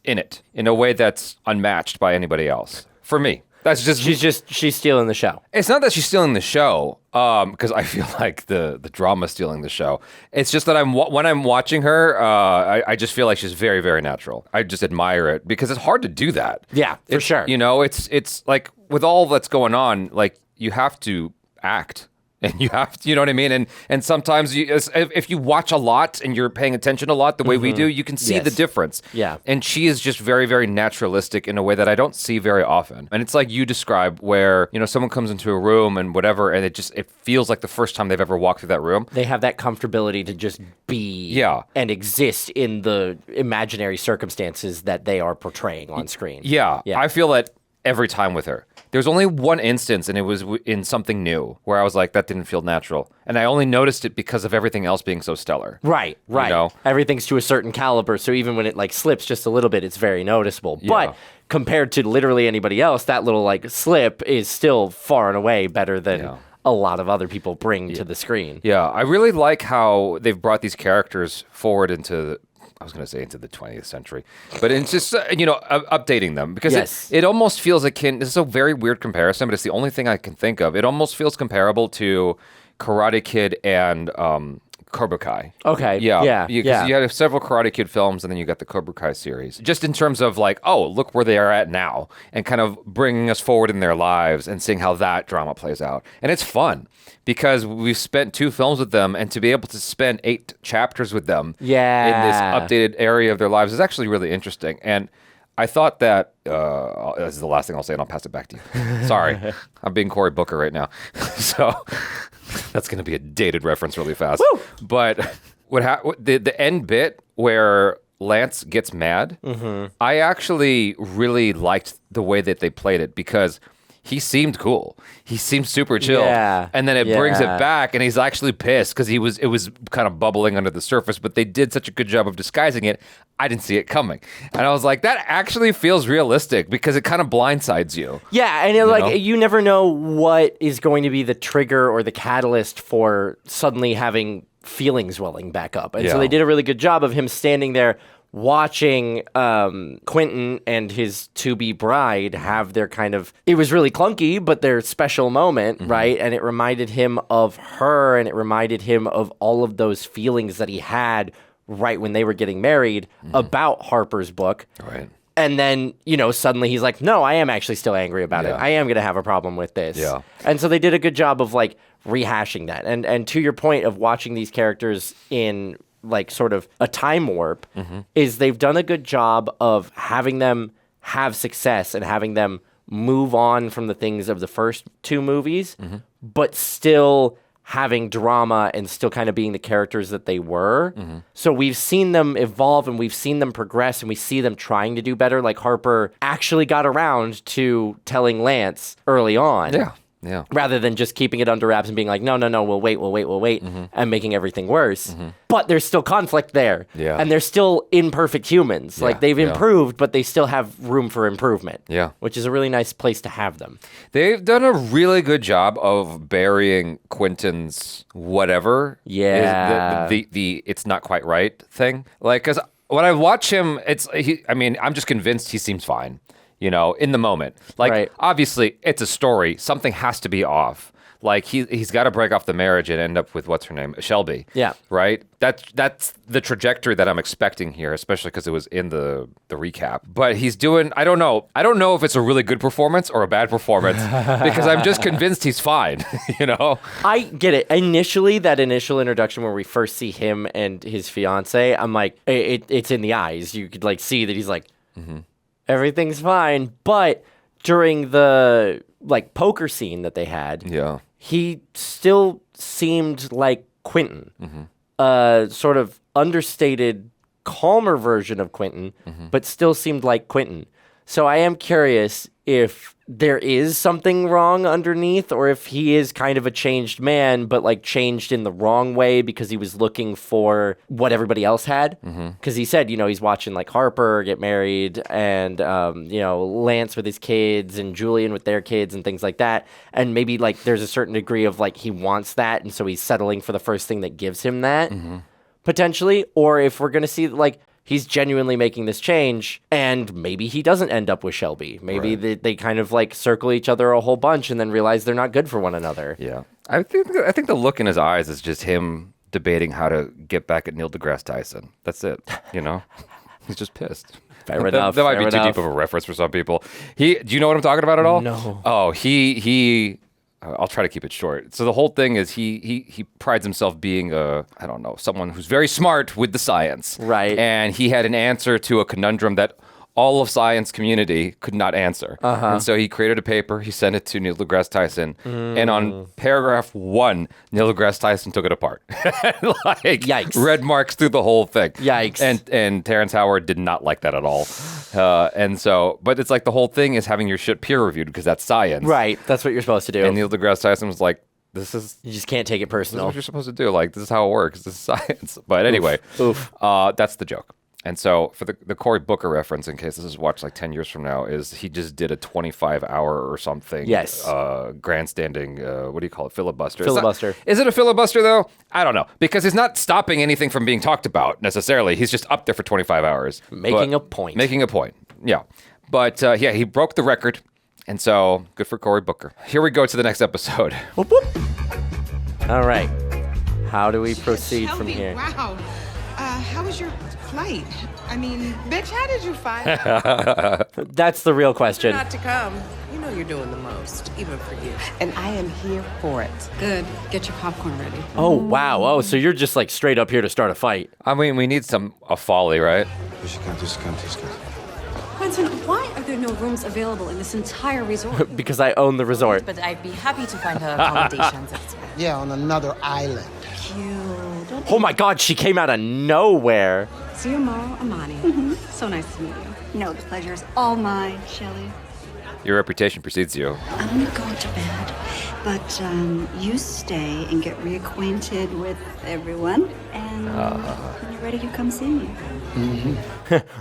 B: in it in a way that's unmatched by anybody else. For me, that's just
C: she's stealing the show.
B: It's not that she's stealing the show, because I feel like the drama's stealing the show. It's just that when I'm watching her, I just feel like she's very, very natural. I just admire it because it's hard to do that.
C: Yeah, for sure.
B: It's like with all that's going on, you have to act. And you have to, you know what I mean? And sometimes if you watch a lot and you're paying attention a lot the way we do, you can see the difference.
C: Yeah.
B: And she is just very, very naturalistic in a way that I don't see very often. And it's like you described where, someone comes into a room and whatever, and it feels like the first time they've ever walked through that room.
C: They have that comfortability to just be and exist in the imaginary circumstances that they are portraying on screen.
B: Yeah. I feel that every time with her. There's only one instance, and it was in Something New, where I was like, that didn't feel natural. And I only noticed it because of everything else being so stellar.
C: Right. Everything's to a certain caliber, so even when it slips just a little bit, it's very noticeable. Yeah. But compared to literally anybody else, that little slip is still far and away better than a lot of other people bring to the screen.
B: Yeah, I really like how they've brought these characters forward into the 20th century, but it's just, updating them because it almost feels akin, this is a very weird comparison, but it's the only thing I can think of. It almost feels comparable to Karate Kid and Cobra Kai.
C: Okay.
B: Yeah. You had several Karate Kid films and then you got the Cobra Kai series. Just in terms of look where they are at now and kind of bringing us forward in their lives and seeing how that drama plays out. And it's fun because we've spent 2 films with them and to be able to spend 8 chapters with them in this updated area of their lives is actually really interesting. And I thought that, this is the last thing I'll say and I'll pass it back to you. Sorry. I'm being Cory Booker right now. So that's going to be a dated reference really fast.
C: Woo!
B: But the end bit where Lance gets mad, I actually really liked the way that they played it because he seemed cool. He seemed super chill.
C: Yeah.
B: And then it brings it back and he's actually pissed because it was kind of bubbling under the surface, but they did such a good job of disguising it. I didn't see it coming. And I was like, that actually feels realistic because it kind of blindsides you.
C: Yeah, and you never know what is going to be the trigger or the catalyst for suddenly having feelings welling back up. And so they did a really good job of him standing there watching Quentin and his to-be bride have their it was really clunky, but their special moment, right? And it reminded him of her, and it reminded him of all of those feelings that he had right when they were getting married about Harper's book.
B: Right.
C: And then, suddenly he's like, no, I am actually still angry about it. I am going to have a problem with this.
B: Yeah.
C: And so they did a good job of rehashing that. And to your point of watching these characters in sort of a time warp is they've done a good job of having them have success and having them move on from the things of the first 2 movies, but still having drama and still kind of being the characters that they were. So we've seen them evolve and we've seen them progress and we see them trying to do better. Like Harper actually got around to telling Lance early on.
B: Yeah.
C: Rather than just keeping it under wraps and being like, no, we'll wait, and making everything worse. But there's still conflict there.
B: Yeah.
C: And they're still imperfect humans. Like, they've improved, but they still have room for improvement.
B: Yeah.
C: Which is a really nice place to have them.
B: They've done a really good job of burying Quentin's whatever.
C: Yeah.
B: The it's not quite right thing. Like, because when I watch him, I'm just convinced he seems fine. In the moment. Like, obviously, it's a story. Something has to be off. Like, he's got to break off the marriage and end up with, what's her name? Shelby.
C: Yeah.
B: Right? That's the trajectory that I'm expecting here, especially because it was in the recap. But he's doing, I don't know if it's a really good performance or a bad performance, because I'm just convinced he's fine,
C: I get it. Initially, that initial introduction where we first see him and his fiance, I'm like, it's in the eyes. You could, like, see that he's like... Everything's fine, but during the poker scene that they had, he still seemed like Quentin, sort of understated, calmer version of Quentin, but still seemed like Quentin. So I am curious if there is something wrong underneath, or if he is kind of a changed man, but changed in the wrong way because he was looking for what everybody else had. Because he said, he's watching Harper get married and, Lance with his kids and Julian with their kids and things like that. And maybe there's a certain degree of he wants that. And so he's settling for the first thing that gives him that potentially. Or if we're going to see he's genuinely making this change, and maybe he doesn't end up with Shelby. Maybe they kind of circle each other a whole bunch and then realize they're not good for one another.
B: Yeah. I think the look in his eyes is just him debating how to get back at Neil deGrasse Tyson. That's it. He's just pissed.
C: Fair enough.
B: That might be too deep of a reference for some people. Do you know what I'm talking about at all?
C: No.
B: Oh, he I'll try to keep it short. So the whole thing is he prides himself being someone who's very smart with the science.
C: Right.
B: And he had an answer to a conundrum that all of science community could not answer. And so he created a paper, he sent it to Neil deGrasse Tyson, and on paragraph 1, Neil deGrasse Tyson took it apart.
C: Yikes.
B: Red marks through the whole thing.
C: Yikes.
B: And Terrence Howard did not like that at all. But it's the whole thing is having your shit peer reviewed because that's science.
C: Right, that's what you're supposed to do.
B: And Neil deGrasse Tyson was like, you
C: just can't take it personal.
B: This is what you're supposed to do. This is how it works. This is science. But anyway, that's the joke. And so for the Cory Booker reference, in case this is watched 10 years from now, is he just did a 25-hour or something.
C: Yes.
B: Grandstanding, what do you call it? Filibuster.
C: Filibuster.
B: Is it a filibuster, though? I don't know. Because he's not stopping anything from being talked about, necessarily. He's just up there for 25 hours.
C: Making a point.
B: Making a point, yeah. But, he broke the record. And so, good for Cory Booker. Here we go to the next episode.
C: Whoop, whoop. All right. How do we proceed from here?
G: Wow. How was your flight? I mean, bitch, how did you find out?
C: That's the real question.
Q: Not to come. You know you're doing the most, even for you.
F: And I am here for it. Good. Get your popcorn ready.
C: Oh, wow. Oh, so you're just straight up here to start a fight.
B: I mean, we need a folly, right?
L: Here she comes.
E: Quentin, why are there no rooms available in this entire resort?
C: Because I own the resort.
I: But I'd be happy to find her accommodations elsewhere.
N: Yeah, on another island.
C: Oh my God, she came out of nowhere.
E: Xiomara Amani. So nice to meet you.
M: No, the pleasure is all mine, Shelley.
B: Your reputation precedes you.
M: I'm gonna go to bed, but you stay and get reacquainted with everyone, and when you're ready, you come see me.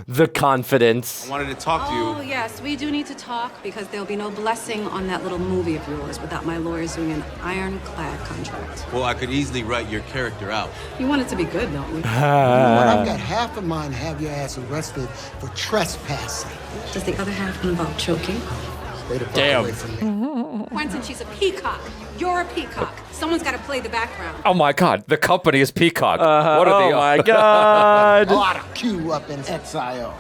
C: The confidence.
P: I wanted to talk to you.
E: Oh, yes, we do need to talk because there'll be no blessing on that little movie of yours without my lawyers doing an ironclad contract.
P: Well, I could easily write your character out.
E: You want it to be good, don't you?
N: Well, I've got half of mine to have your ass arrested for trespassing.
E: Does the other half involve choking?
N: Stay the fuck
C: Damn.
N: away from me.
E: Quentin, she's a peacock. You're a peacock. Someone's got to play the background.
B: Oh my God, the company is Peacock. What are
C: Oh my God.
N: Oh, I'd queue up in XIO.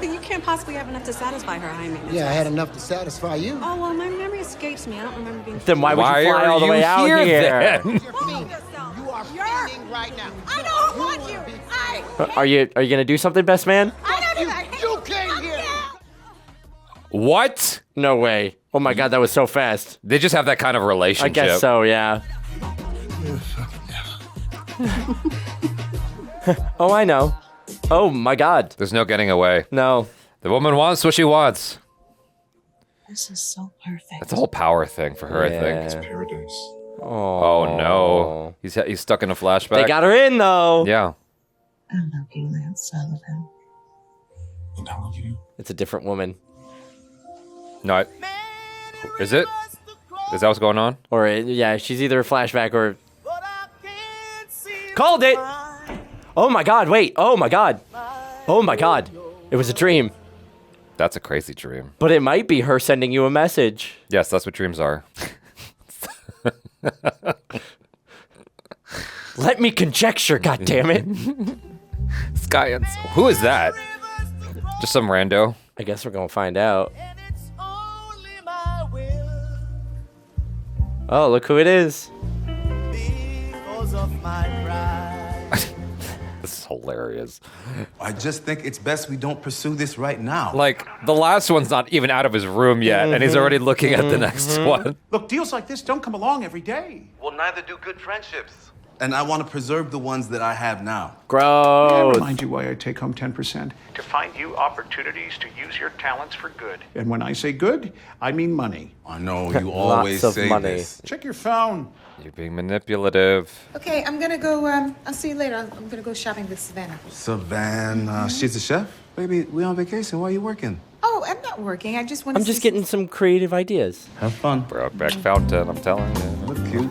E: You can't possibly have enough to satisfy her high maintenance.
N: Yeah, I had enough to satisfy you.
E: Oh, well, my memory escapes me. I don't remember being...
C: Then why would you fly
B: are
C: all the
B: you
C: way out
B: here,
C: here?
B: then?
N: You are feeding right now.
E: I don't want you.
C: Are you gonna do something, best man?
N: You came here.
B: What?
C: No way. Oh my God, that was so fast.
B: They just have that kind of
C: I
B: relationship.
C: guess so, yeah. Oh, I know. Oh my God.
B: There's no getting away.
C: No.
B: The woman wants what she wants.
K: This is so perfect.
B: It's a whole power thing for her, I think.
L: It's paradise.
B: Oh no. He's stuck in a flashback.
C: They got her in though.
B: Yeah.
K: I love you, Lance Sullivan.
L: And I love you.
C: It's a different woman.
B: No, is it? Is that what's going on?
C: Or yeah, she's either a flashback or called it. Oh my God! Wait! Oh my God! Oh my God! It was a dream.
B: That's a crazy dream.
C: But it might be her sending you a message.
B: Yes, that's what dreams are.
C: Let me conjecture, goddammit.
B: Science. Who is that? Just some rando.
C: I guess we're gonna find out. Oh, look who it is.
B: This is hilarious.
P: I just think it's best we don't pursue this right now.
B: Like, the last one's not even out of his room yet, and he's already looking at the next one.
S: Look, deals like this don't come along every day.
P: Well, neither do good friendships. And I want to preserve the ones that I have now.
S: May I
C: Gross.
S: remind you why I take home 10%? To find you opportunities to use your talents for good. And when I say good, I mean money.
P: I know you always
C: of
P: say
C: money.
P: this.
S: Check your phone.
B: You're being manipulative.
O: Okay, I'm gonna go, I'll see you later. I'm gonna go shopping with Savannah.
P: Savannah, she's a chef? Baby, we on vacation. Why are you working?
O: Oh, I'm not working. I just want to
C: I'm just getting some creative ideas.
P: Have fun.
B: Brokeback Fountain, I'm telling you.
P: Look cute.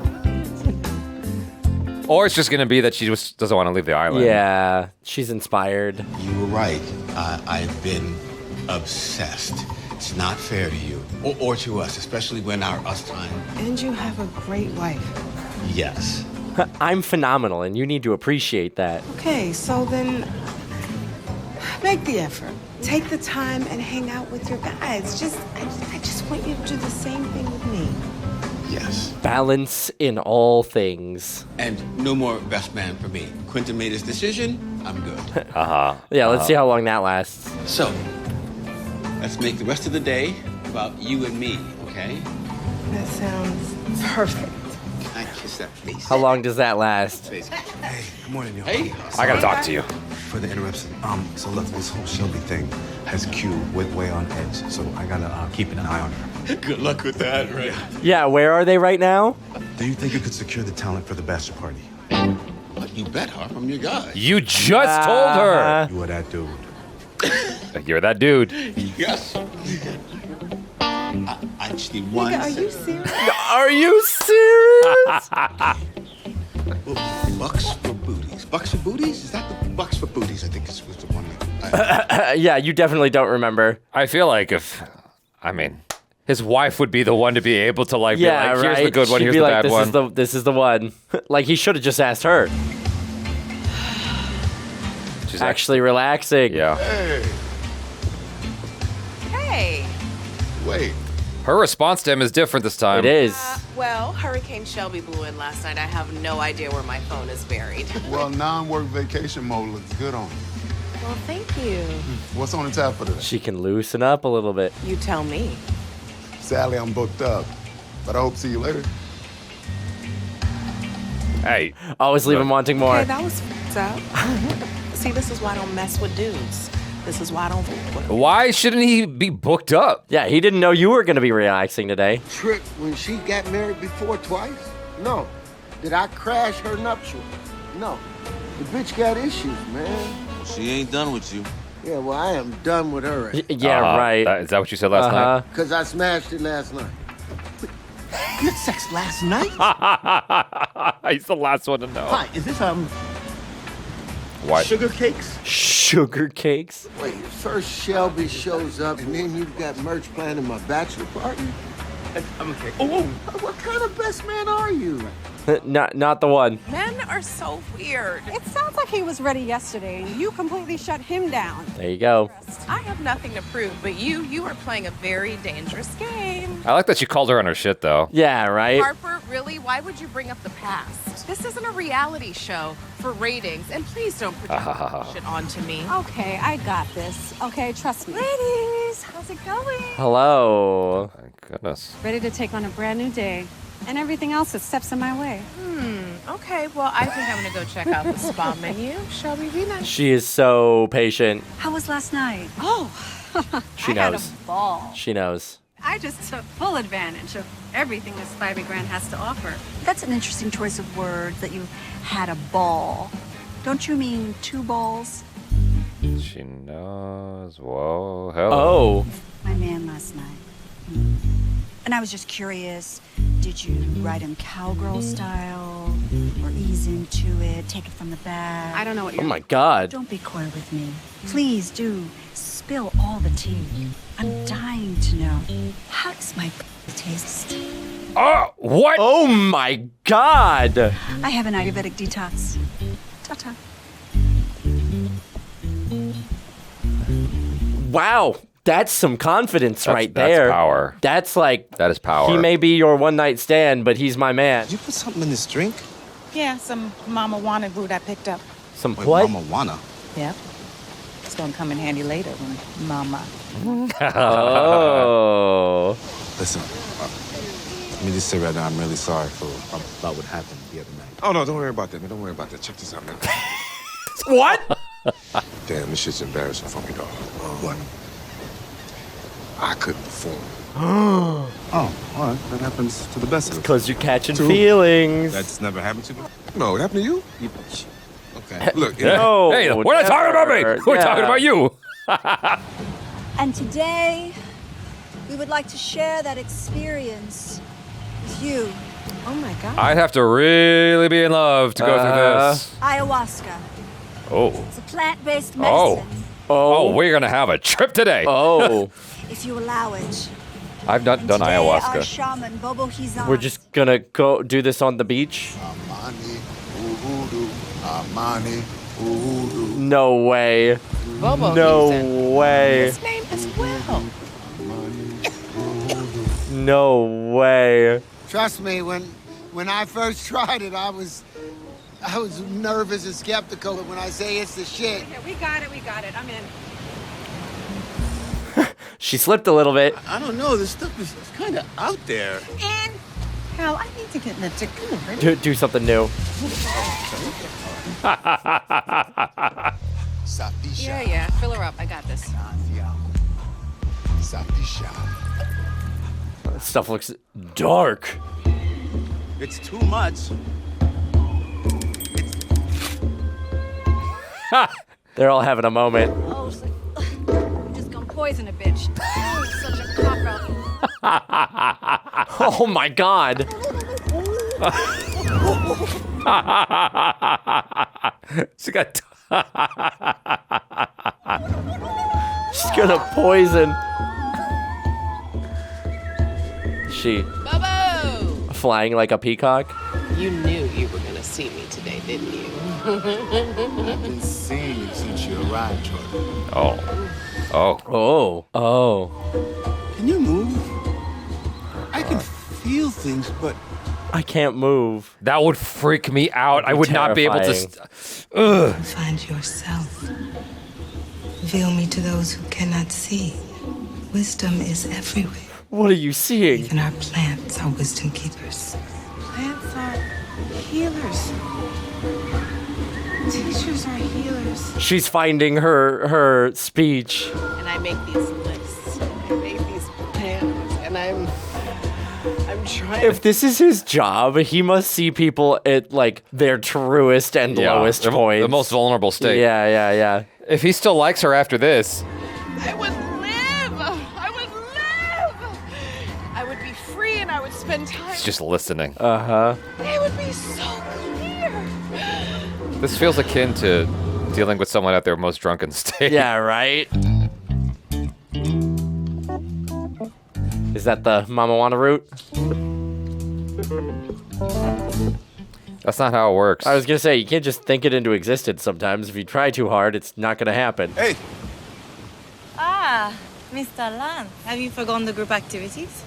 B: Or it's just going to be that she just doesn't want to leave the island.
C: Yeah, she's inspired.
J: You were right. I've been obsessed. It's not fair to you or to us, especially when our us time.
O: And you have a great wife.
J: Yes.
C: I'm phenomenal, and you need to appreciate that.
O: Okay, so then make the effort. Take the time and hang out with your guys. I just want you to do the same thing with me.
J: Yes.
C: Balance in all things.
J: And no more best man for me. Quentin made his decision. I'm good.
C: Yeah, let's see how long that lasts.
J: So, let's make the rest of the day about you and me, okay?
O: That sounds perfect.
J: Can I kiss that face?
C: How long does that last?
P: Hey, good morning, y'all.
J: Hey.
B: I got to talk to you.
P: For the interruption, so look, this whole Shelby thing has Q way on edge, so I gotta keep an eye on her.
J: Good luck with that, right?
C: Yeah, where are they right now?
P: Do you think you could secure the talent for the bachelor party?
J: But you bet, Harp, I'm your guy.
B: You just told her.
P: You are that dude.
B: You're that dude.
J: Yes. I just need one.
O: Nigga, are you serious?
C: Are you serious?
J: Bucks for booties. Bucks for booties? Is that the Bucks for booties? I think this was the one.
C: Yeah, you definitely don't remember.
B: I feel like his wife would be the one to be able to be like, here's the good one,
C: She'd
B: here's
C: be
B: the
C: like,
B: bad one.
C: This is the one. Like, he should have just asked her.
B: She's
C: actually relaxing.
B: Yeah.
Q: Hey.
L: Wait.
B: Her response to him is different this time.
C: It is.
Q: Well, Hurricane Shelby blew in last night. I have no idea where my phone is buried.
L: Well, non-work vacation mode looks good on you.
Q: Well, thank you.
L: What's on the tap for today?
C: She can loosen up a little bit.
Q: You tell me.
L: Sadly, I'm booked up, but I hope to see you later.
B: Hey.
C: Always leave him wanting more.
Q: Okay, that was f***ed up. See, this is why I don't mess with dudes. This is why I don't f*** with them.
B: Why shouldn't he be booked up?
C: Yeah, he didn't know you were going to be relaxing today.
N: Tripped when she got married before twice? No. Did I crash her nuptials? No. The bitch got issues, man.
P: She ain't done with you.
N: Yeah, well, I am done with her.
C: Yeah, right.
B: Is that what you said last night?
N: Because I smashed it last night.
J: You had sex last night?
B: He's the last one to know.
J: Hi, is this,
B: What?
J: sugar cakes?
C: Sugar cakes?
N: Wait, first Shelby shows up, and then you've got merch planning my bachelor party?
J: I'm okay. Oh,
N: What kind of best man are you?
C: Not the one.
Q: Men are so weird.
H: It sounds like he was ready yesterday, and you completely shut him down.
C: There you go.
Q: I have nothing to prove, but you are playing a very dangerous game.
B: I like that she called her on her shit, though.
C: Yeah, right?
Q: Harper, really? Why would you bring up the past? This isn't a reality show for ratings, and please don't project shit onto me.
H: Okay, I got this. Okay, trust me. Ladies, how's it going?
C: Hello.
B: Thank goodness.
H: Ready to take on a brand new day and everything else that steps in my way.
Q: Okay, well, I think I'm gonna go check out the spa menu. Shall we be nice?
C: She is so patient.
M: How was last night?
H: Oh,
C: She
H: I
C: knows.
H: had a ball.
C: She knows.
E: I just took full advantage of everything this Spivey Grand has to offer.
M: That's an interesting choice of words, that you had a ball. Don't you mean two balls?
B: She knows. Whoa. Hello.
C: Oh.
M: My man last night. And I was just curious, did you write him cowgirl style? Or ease into it, take it from the back?
E: I don't know what
C: Oh
E: you're...
C: my God.
M: Don't be coy with me. Please do spill all the tea. I'm dying to know. How does my taste?
B: Oh, what?
C: Oh my God.
M: I have an Ayurvedic detox. Ta-ta.
C: Wow. That's some confidence right
B: that's
C: there.
B: power.
C: That's like,
B: That is power.
C: he may be your one night stand, but he's my man.
J: Did you put something in this drink?
O: Yeah, some Mama Wanna root I picked up.
C: Some
J: Wait,
C: what?
J: Mama wanna.
O: Yep. It's gonna come in handy later when Mama.
C: Oh.
D: Listen, let me just say right now, I'm really sorry for about what happened the other night. Oh, no, don't worry about that, man. Don't worry about that. Check this out, man.
C: What?
U: Damn, this shit's embarrassing for me, dog. What? I couldn't perform.
D: Oh, all right. That happens to the best of us.
C: Because you're catching
D: True.
C: feelings.
D: That's never happened to me.
U: No, it happened to you?
D: Okay.
U: Look,
C: No,
B: Hey, we're not talking about me.
C: never.
B: We're
C: Yeah.
B: talking about you.
M: And today, we would like to share that experience with you.
O: Oh my God.
B: I'd have to really be in love to go through this.
M: Ayahuasca.
B: Oh.
M: It's a plant-based
B: Oh.
M: medicine.
B: Oh, we're going to have a trip today.
C: Oh.
M: If you allow it.
B: I've not done
M: Today, our
B: ayahuasca.
M: shaman, Bobo Hizan.
C: We're just gonna go do this on the beach?
L: Amani, uhudu, Amani, uhudu.
C: No way.
Q: Bobo
C: No
Q: Hizan.
C: way.
Q: His name as well.
C: No way.
N: Trust me, when I first tried it, I was nervous and skeptical. But when I say it's the shit,
E: Okay, we got it. I'm in.
C: She slipped a little bit.
J: I don't know. This stuff is kind of out there.
O: And hell, I need to get in the jacuzzi.
C: Do something new.
E: Yeah, yeah. Fill her up. I got this.
C: Stuff looks dark.
J: It's too much.
C: They're all having a moment.
E: Oh, I'm just gonna poison a bitch. Oh, such a cop-out.
C: Oh my God.
B: She got.
C: She's gonna poison. She
Q: Bobo!
C: flying like a peacock.
K: You knew you were gonna see me today, didn't you?
L: I've been seeing you since you arrived, Jordan.
B: Oh. Oh.
C: Oh. Oh.
J: Can you move? I can feel things, but
C: I can't move.
B: That would freak me out. I would not be able to.
C: Ugh.
G: Find yourself. Reveal me to those who cannot see. Wisdom is everywhere.
C: What are you seeing?
G: Even our plants are wisdom keepers.
O: Plants are healers. Teachers are healers.
C: She's finding her speech.
K: And I make these lists. I make these plans, and I'm trying.
C: If this is his job, he must see people at like their truest and lowest points.
B: The most vulnerable state.
C: Yeah.
B: If he still likes her after this.
Q: I would live. I would live. I would be free and I would spend time.
B: He's just listening.
C: Uh-huh.
Q: It would be so clear.
B: This feels akin to dealing with someone at their most drunken state.
C: Yeah, right? Is that the Mama Wanna route?
B: That's not how it works.
C: I was gonna say, you can't just think it into existence sometimes. If you try too hard, it's not gonna happen.
J: hey,
I: Ah, Mr. Lan.
G: Have you forgotten the group activities?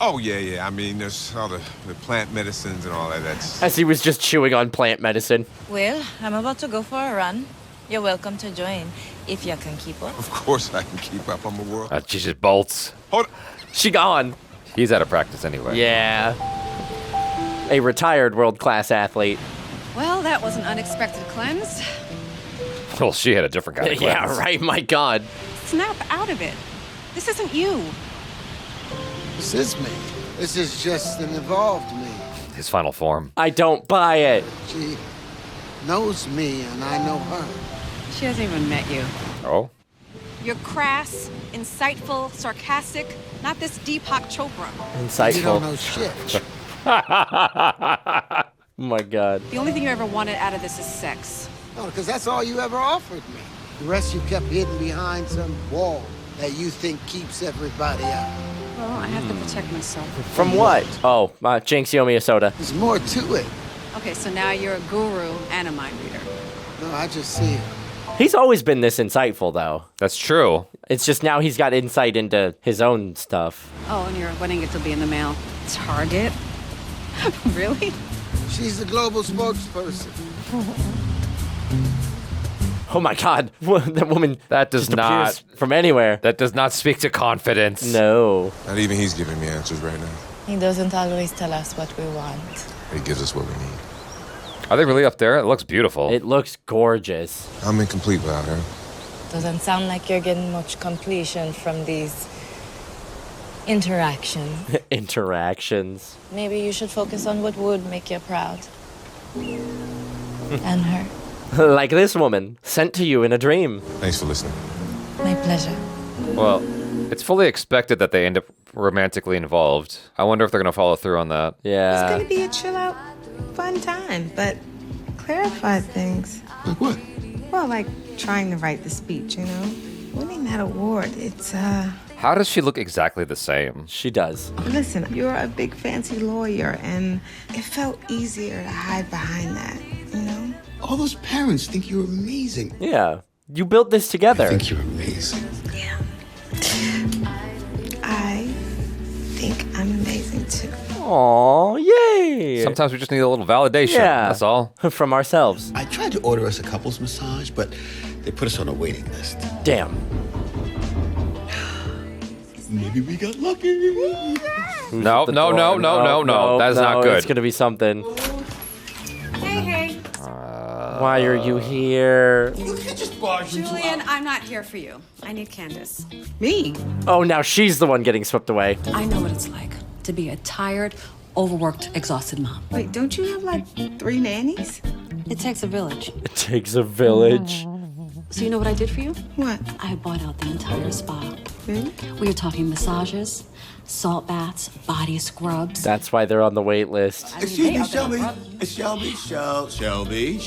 U: Oh, yeah. I mean, there's all the plant medicines and all that. That's...
C: As he was just chewing on plant medicine.
I: Well, I'm about to go for a run. You're welcome to join, if you can keep up.
U: Of course I can keep up. I'm a world...
B: She just bolts.
U: Hold on.
C: She gone.
B: He's out of practice anyway.
C: Yeah. A retired world-class athlete.
E: Well, that was an unexpected cleanse.
B: Well, she had a different kind of
C: Yeah,
B: cleanse.
C: right, my God.
Q: Snap out of it. This isn't you.
N: This is me. This is just an evolved me.
B: His final form.
C: I don't buy it.
N: She knows me and I know her.
E: She hasn't even met you.
B: Oh?
Q: You're crass, insightful, sarcastic, not this Deepak Chopra.
C: Insightful.
N: You don't know shit.
C: Oh my God.
E: The only thing you ever wanted out of this is sex.
N: No, because that's all you ever offered me. The rest you kept hidden behind some wall that you think keeps everybody out.
E: Well, I have to protect myself.
C: From what? Oh, Jinx, you owe me a soda.
N: There's more to it.
E: Okay, so now you're a guru and a mind reader.
N: No, I just see it.
C: He's always been this insightful, though.
B: That's true.
C: It's just now he's got insight into his own stuff.
E: Oh, and you're wanting it to be in the mail. Target? Really?
N: She's the global spokesperson.
C: Oh my God, that woman
B: That does
C: just
B: not
C: appears from anywhere.
B: That does not speak to confidence.
C: No.
U: Not even he's giving me answers right now.
I: He doesn't always tell us what we want.
U: He gives us what we need.
B: Are they really up there? It looks beautiful.
C: It looks gorgeous.
U: I'm incomplete without her.
I: Doesn't sound like you're getting much completion from these interactions.
C: Interactions.
I: Maybe you should focus on what would make you proud. And her.
C: Like this woman, sent to you in a dream.
U: Thanks for listening.
I: My pleasure.
B: Well, it's fully expected that they end up romantically involved. I wonder if they're going to follow through on that.
C: Yeah.
G: It's gonna be a chill out, fun time, but clarify things.
U: Like what?
G: Well, like trying to write the speech, you know? Winning that award, it's
B: How does she look exactly the same?
C: She does.
G: Listen, you're a big fancy lawyer, and it felt easier to hide behind that, you know?
J: All those parents think you're amazing.
C: Yeah. You built this together.
J: I think you're amazing.
G: Yeah. I think I'm amazing too.
C: Aw, yay!
B: Sometimes we just need a little validation.
C: Yeah.
B: That's all.
C: From ourselves.
J: I tried to order us a couples massage, but they put us on a waiting list.
C: Damn.
J: Maybe we got lucky.
B: No. That's not good.
C: It's gonna be something.
E: Hey.
C: Why are you here?
J: You can't just barge into
E: Julian, I'm not here for you. I need Candace.
G: Me?
C: Oh, now she's the one getting swept away.
E: I know what it's like to be a tired, overworked, exhausted mom.
G: Wait, don't you have like 3 nannies?
E: It takes a village.
C: It takes a village.
E: So you know what I did for you?
G: What?
E: I bought out the entire spa.
G: Really?
E: We are talking massages, salt baths, body scrubs.
C: That's why they're on the wait list.
J: Excuse me, Shelby. Shelby.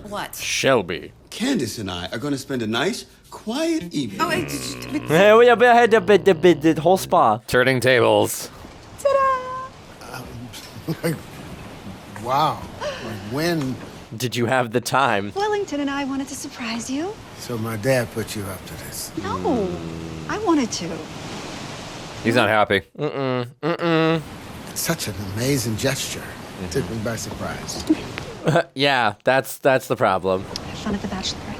E: What?
C: Shelby.
J: Candace and I are going to spend a nice, quiet evening.
G: Oh,
C: Hey, we had the whole spa.
B: Turning tables.
N: Wow. When?
C: Did you have the time?
M: Wellington and I wanted to surprise you.
N: So my dad put you up to this.
M: No, I wanted to.
B: He's not happy.
N: It's such an amazing gesture. It took me by surprise.
C: Yeah, that's the problem.
M: Have fun at the bachelor party.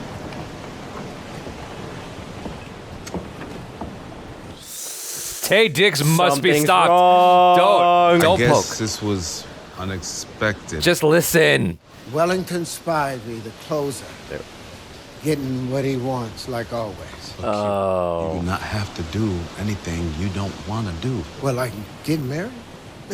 B: Tay Diggs must be
C: Something's
B: stopped.
C: wrong.
B: Don't
U: I guess
B: poke.
U: this was unexpected.
B: Just listen.
N: Wellington Spivey, the closer. Getting what he wants, like always.
C: Oh.
D: You do not have to do anything you don't want to do.
N: Well, like getting married?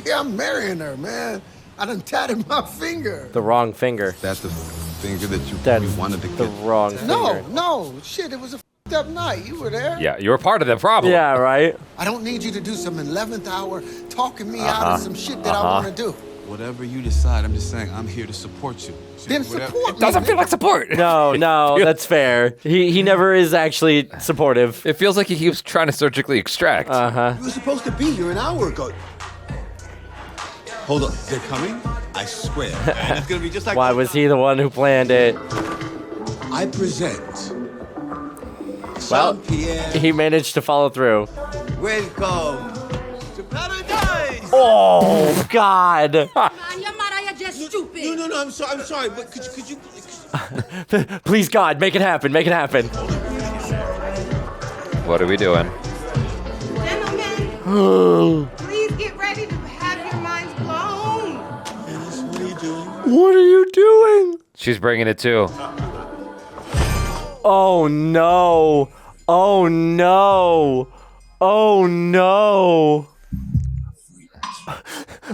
N: Yeah, I'm marrying her, man. I done tatted my finger.
C: The wrong finger.
U: That's the finger that you
C: That's
U: wanted to
C: the
U: get.
C: wrong finger.
N: No, shit, it was a f***ed up night. You were there.
B: Yeah, you were part of the problem.
C: Yeah, right?
N: I don't need you to do some 11th hour talking me out of some shit that I want to do.
D: Whatever you decide, I'm just saying I'm here to support you.
N: Then support me.
B: Doesn't feel like support.
C: No, that's fair. He never is actually supportive.
B: It feels like he keeps trying to surgically extract.
C: Uh-huh.
J: You were supposed to be here an hour ago. Hold up, they're coming? I swear. And it's gonna be just like
C: Why was he the one who planned it?
J: I present.
C: Well,
J: Pierre.
C: he managed to follow through.
J: Welcome to paradise.
C: Oh, God.
E: Man, your mother, you're just stupid.
J: No, I'm sorry, but could you
C: Please, God, make it happen. Make it happen.
B: What are we doing?
O: Gentlemen, please get ready to have your minds blown.
J: Yes, what are you doing?
C: What are you doing?
B: She's bringing it too.
C: Oh no. Oh no. Oh no.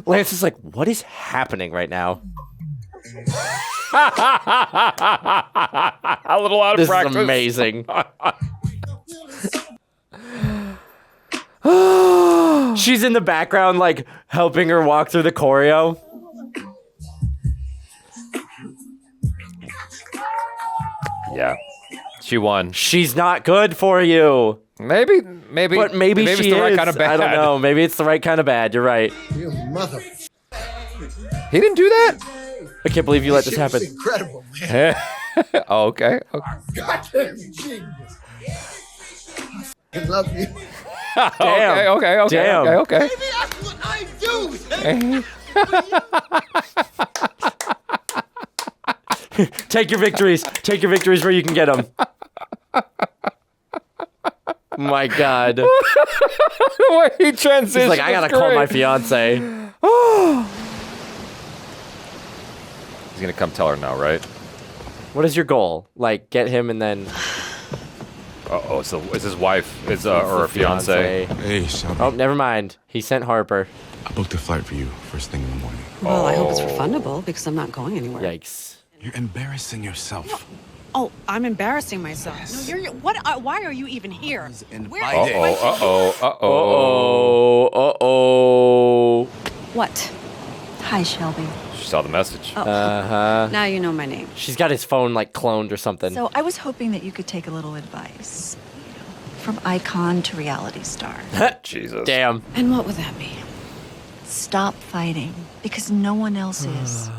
C: Lance is like, what is happening right now?
B: A little out of practice.
C: This is amazing. She's in the background, like, helping her walk through the choreo.
B: Yeah. She won.
C: She's not good for you.
B: Maybe.
C: But maybe she
B: it's
C: is.
B: the right kind of bad.
C: I don't know. Maybe it's the right kind of bad. You're right.
N: You mother.
B: He didn't do that?
C: I can't believe you let this happen.
N: It's incredible, man.
B: Oh, okay.
N: Goddamn genius. I love you.
C: Damn.
B: Okay.
C: Damn.
B: Okay.
N: Baby, that's what I do.
C: Take your victories. Take your victories where you can get them. My God.
B: The way he transitions.
C: He's like, I gotta call my fiance.
B: He's gonna come tell her now, right?
C: What is your goal? Like, get him and then...
B: Uh-oh, so it's his wife, or her fiance.
D: Hey, Shelby.
C: Oh, never mind. He sent Harper.
D: I booked a flight for you first thing in the morning.
E: Well, I hope it's refundable because I'm not going anywhere.
C: Yikes.
D: You're embarrassing yourself.
E: Oh, I'm embarrassing myself. No, why are you even here?
C: Uh-oh.
E: What? Hi, Shelby.
B: She saw the message.
E: Oh.
C: Uh-huh.
E: Now you know my name.
C: She's got his phone, like, cloned or something.
M: So I was hoping that you could take a little advice. From icon to reality star.
B: Jesus.
C: Damn.
E: And what would that be?
M: Stop fighting, because no one else is.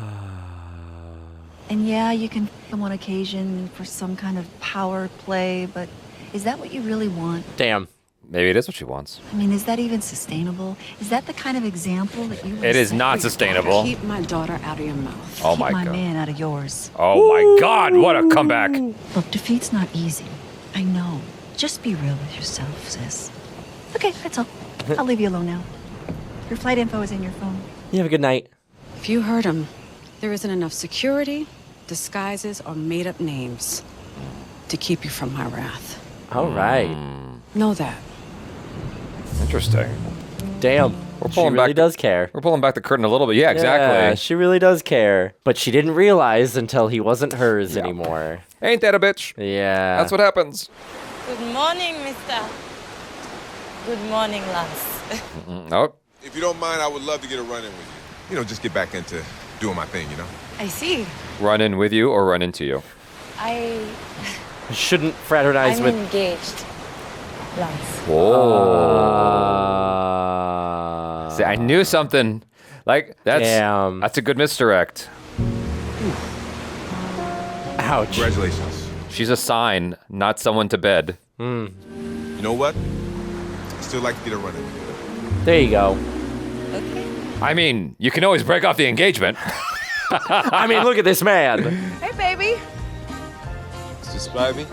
M: And yeah, you can on one occasion for some kind of power play, but is that what you really want?
C: Damn.
B: Maybe it is what she wants.
M: I mean, is that even sustainable? Is that the kind of example that you want?
B: It is not sustainable.
E: Keep my daughter out of your mouth.
B: Oh
M: Keep
B: my
M: my
B: God.
M: man out of yours.
B: Oh my God, what a comeback.
M: Look, defeat's not easy. I know. Just be real with yourself, sis. Okay, that's all. I'll leave you alone now. Your flight info is in your phone.
C: You have a good night.
E: If you heard him, there isn't enough security, disguises, or made-up names to keep you from my wrath.
C: All right.
E: Know that.
B: Interesting.
C: Damn. She really does care.
B: We're pulling back the curtain a little bit. Yeah, exactly.
C: Yeah, she really does care. But she didn't realize until he wasn't hers anymore.
B: Ain't that a bitch?
C: Yeah.
B: That's what happens.
I: Good morning, mister. Good morning, Lance.
B: Nope.
U: If you don't mind, I would love to get a run-in with you. You know, just get back into doing my thing, you know?
E: I see.
B: Run in with you or run into you?
I: I
C: shouldn't fraternize
I: I'm
C: with...
I: engaged, Lance.
B: Whoa. See, I knew something. Like, that's a good misdirect.
C: Ouch.
U: Congratulations.
B: She's a sign, not someone to bed.
U: You know what? I still like to get a run-in with you.
C: There you go.
B: I mean, you can always break off the engagement.
C: I mean, look at this man.
Q: Hey, baby.
U: It's just Spivey.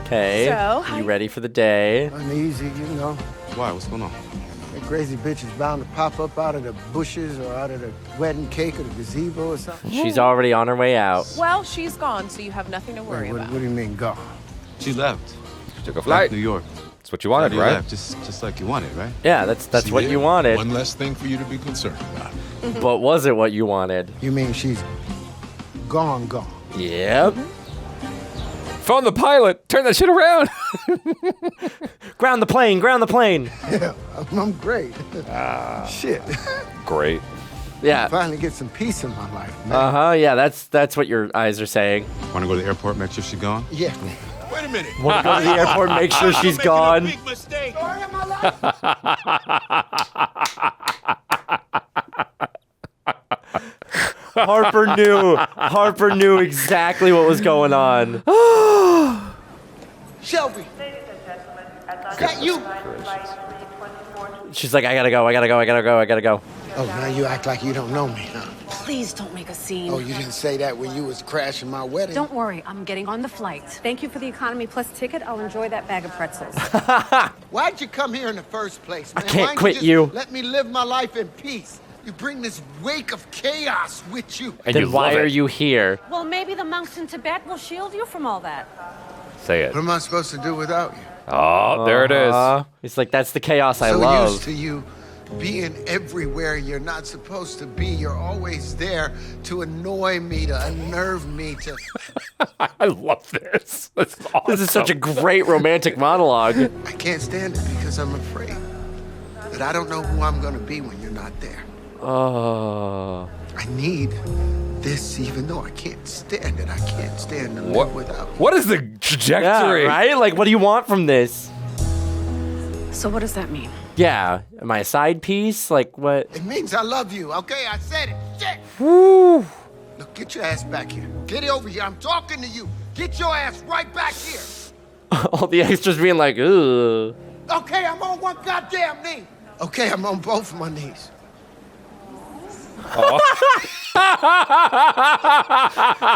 C: Okay.
Q: So,
C: you ready for the day?
N: Uneasy, you know.
U: Why? What's going on?
N: That crazy bitch is bound to pop up out of the bushes or out of the wedding cake or the gazebo or something.
C: She's already on her way out.
Q: Well, she's gone, so you have nothing to worry about.
N: What do you mean gone?
U: She left.
B: She took a flight.
U: New York.
B: That's what you wanted,
U: You
B: right?
U: left, just like you wanted, right?
C: Yeah, that's
T: See
C: what
T: there?
C: you wanted.
T: One less thing for you to be concerned about.
C: But was it what you wanted?
N: You mean she's gone?
C: Yep.
B: Phone the pilot. Turn that shit around.
C: Ground the plane.
N: Yeah, I'm great. Shit.
B: Great.
C: Yeah.
N: Finally get some peace in my life, man.
C: Uh-huh, yeah, that's what your eyes are saying.
D: Want to go to the airport, make sure she's gone?
N: Yeah.
T: Wait a minute.
C: Want to go to the airport, make sure she's gone.
T: Big mistake.
C: Harper knew exactly what was going on.
N: Shelby. Is that you?
C: She's like, I gotta go.
N: Oh, now you act like you don't know me, huh?
E: Please don't make a scene.
N: Oh, you didn't say that when you was crashing my wedding.
E: Don't worry, I'm getting on the flight. Thank you for the Economy Plus ticket. I'll enjoy that bag of pretzels.
N: Why'd you come here in the first place, man?
C: I can't
N: Why
C: quit
N: just
C: you.
N: Let me live my life in peace. You bring this wake of chaos with you.
B: And
C: then why are you here?
H: Well, maybe the monks in Tibet will shield you from all that.
B: Say it.
N: What am I supposed to do without you?
B: Oh, there it is.
C: He's like, that's the chaos I
N: So
C: love.
N: used to you being everywhere you're not supposed to be. You're always there to annoy me, to unnerve me, to...
B: I love this. This is awesome.
C: This is such a great romantic monologue.
N: I can't stand it because I'm afraid that I don't know who I'm going to be when you're not there.
C: Oh.
N: I need this even though I can't stand it. I can't stand to live without it.
B: What is the trajectory?
C: Yeah, right? Like, what do you want from this?
E: So what does that mean?
C: Yeah. Am I a side piece? Like, what?
N: It means I love you, okay? I said it. Shit!
C: Woo.
N: Look, get your ass back here. Get over here. I'm talking to you. Get your ass right back here.
C: All the extras being like, ugh.
N: Okay, I'm on one goddamn knee. Okay, I'm on both my knees.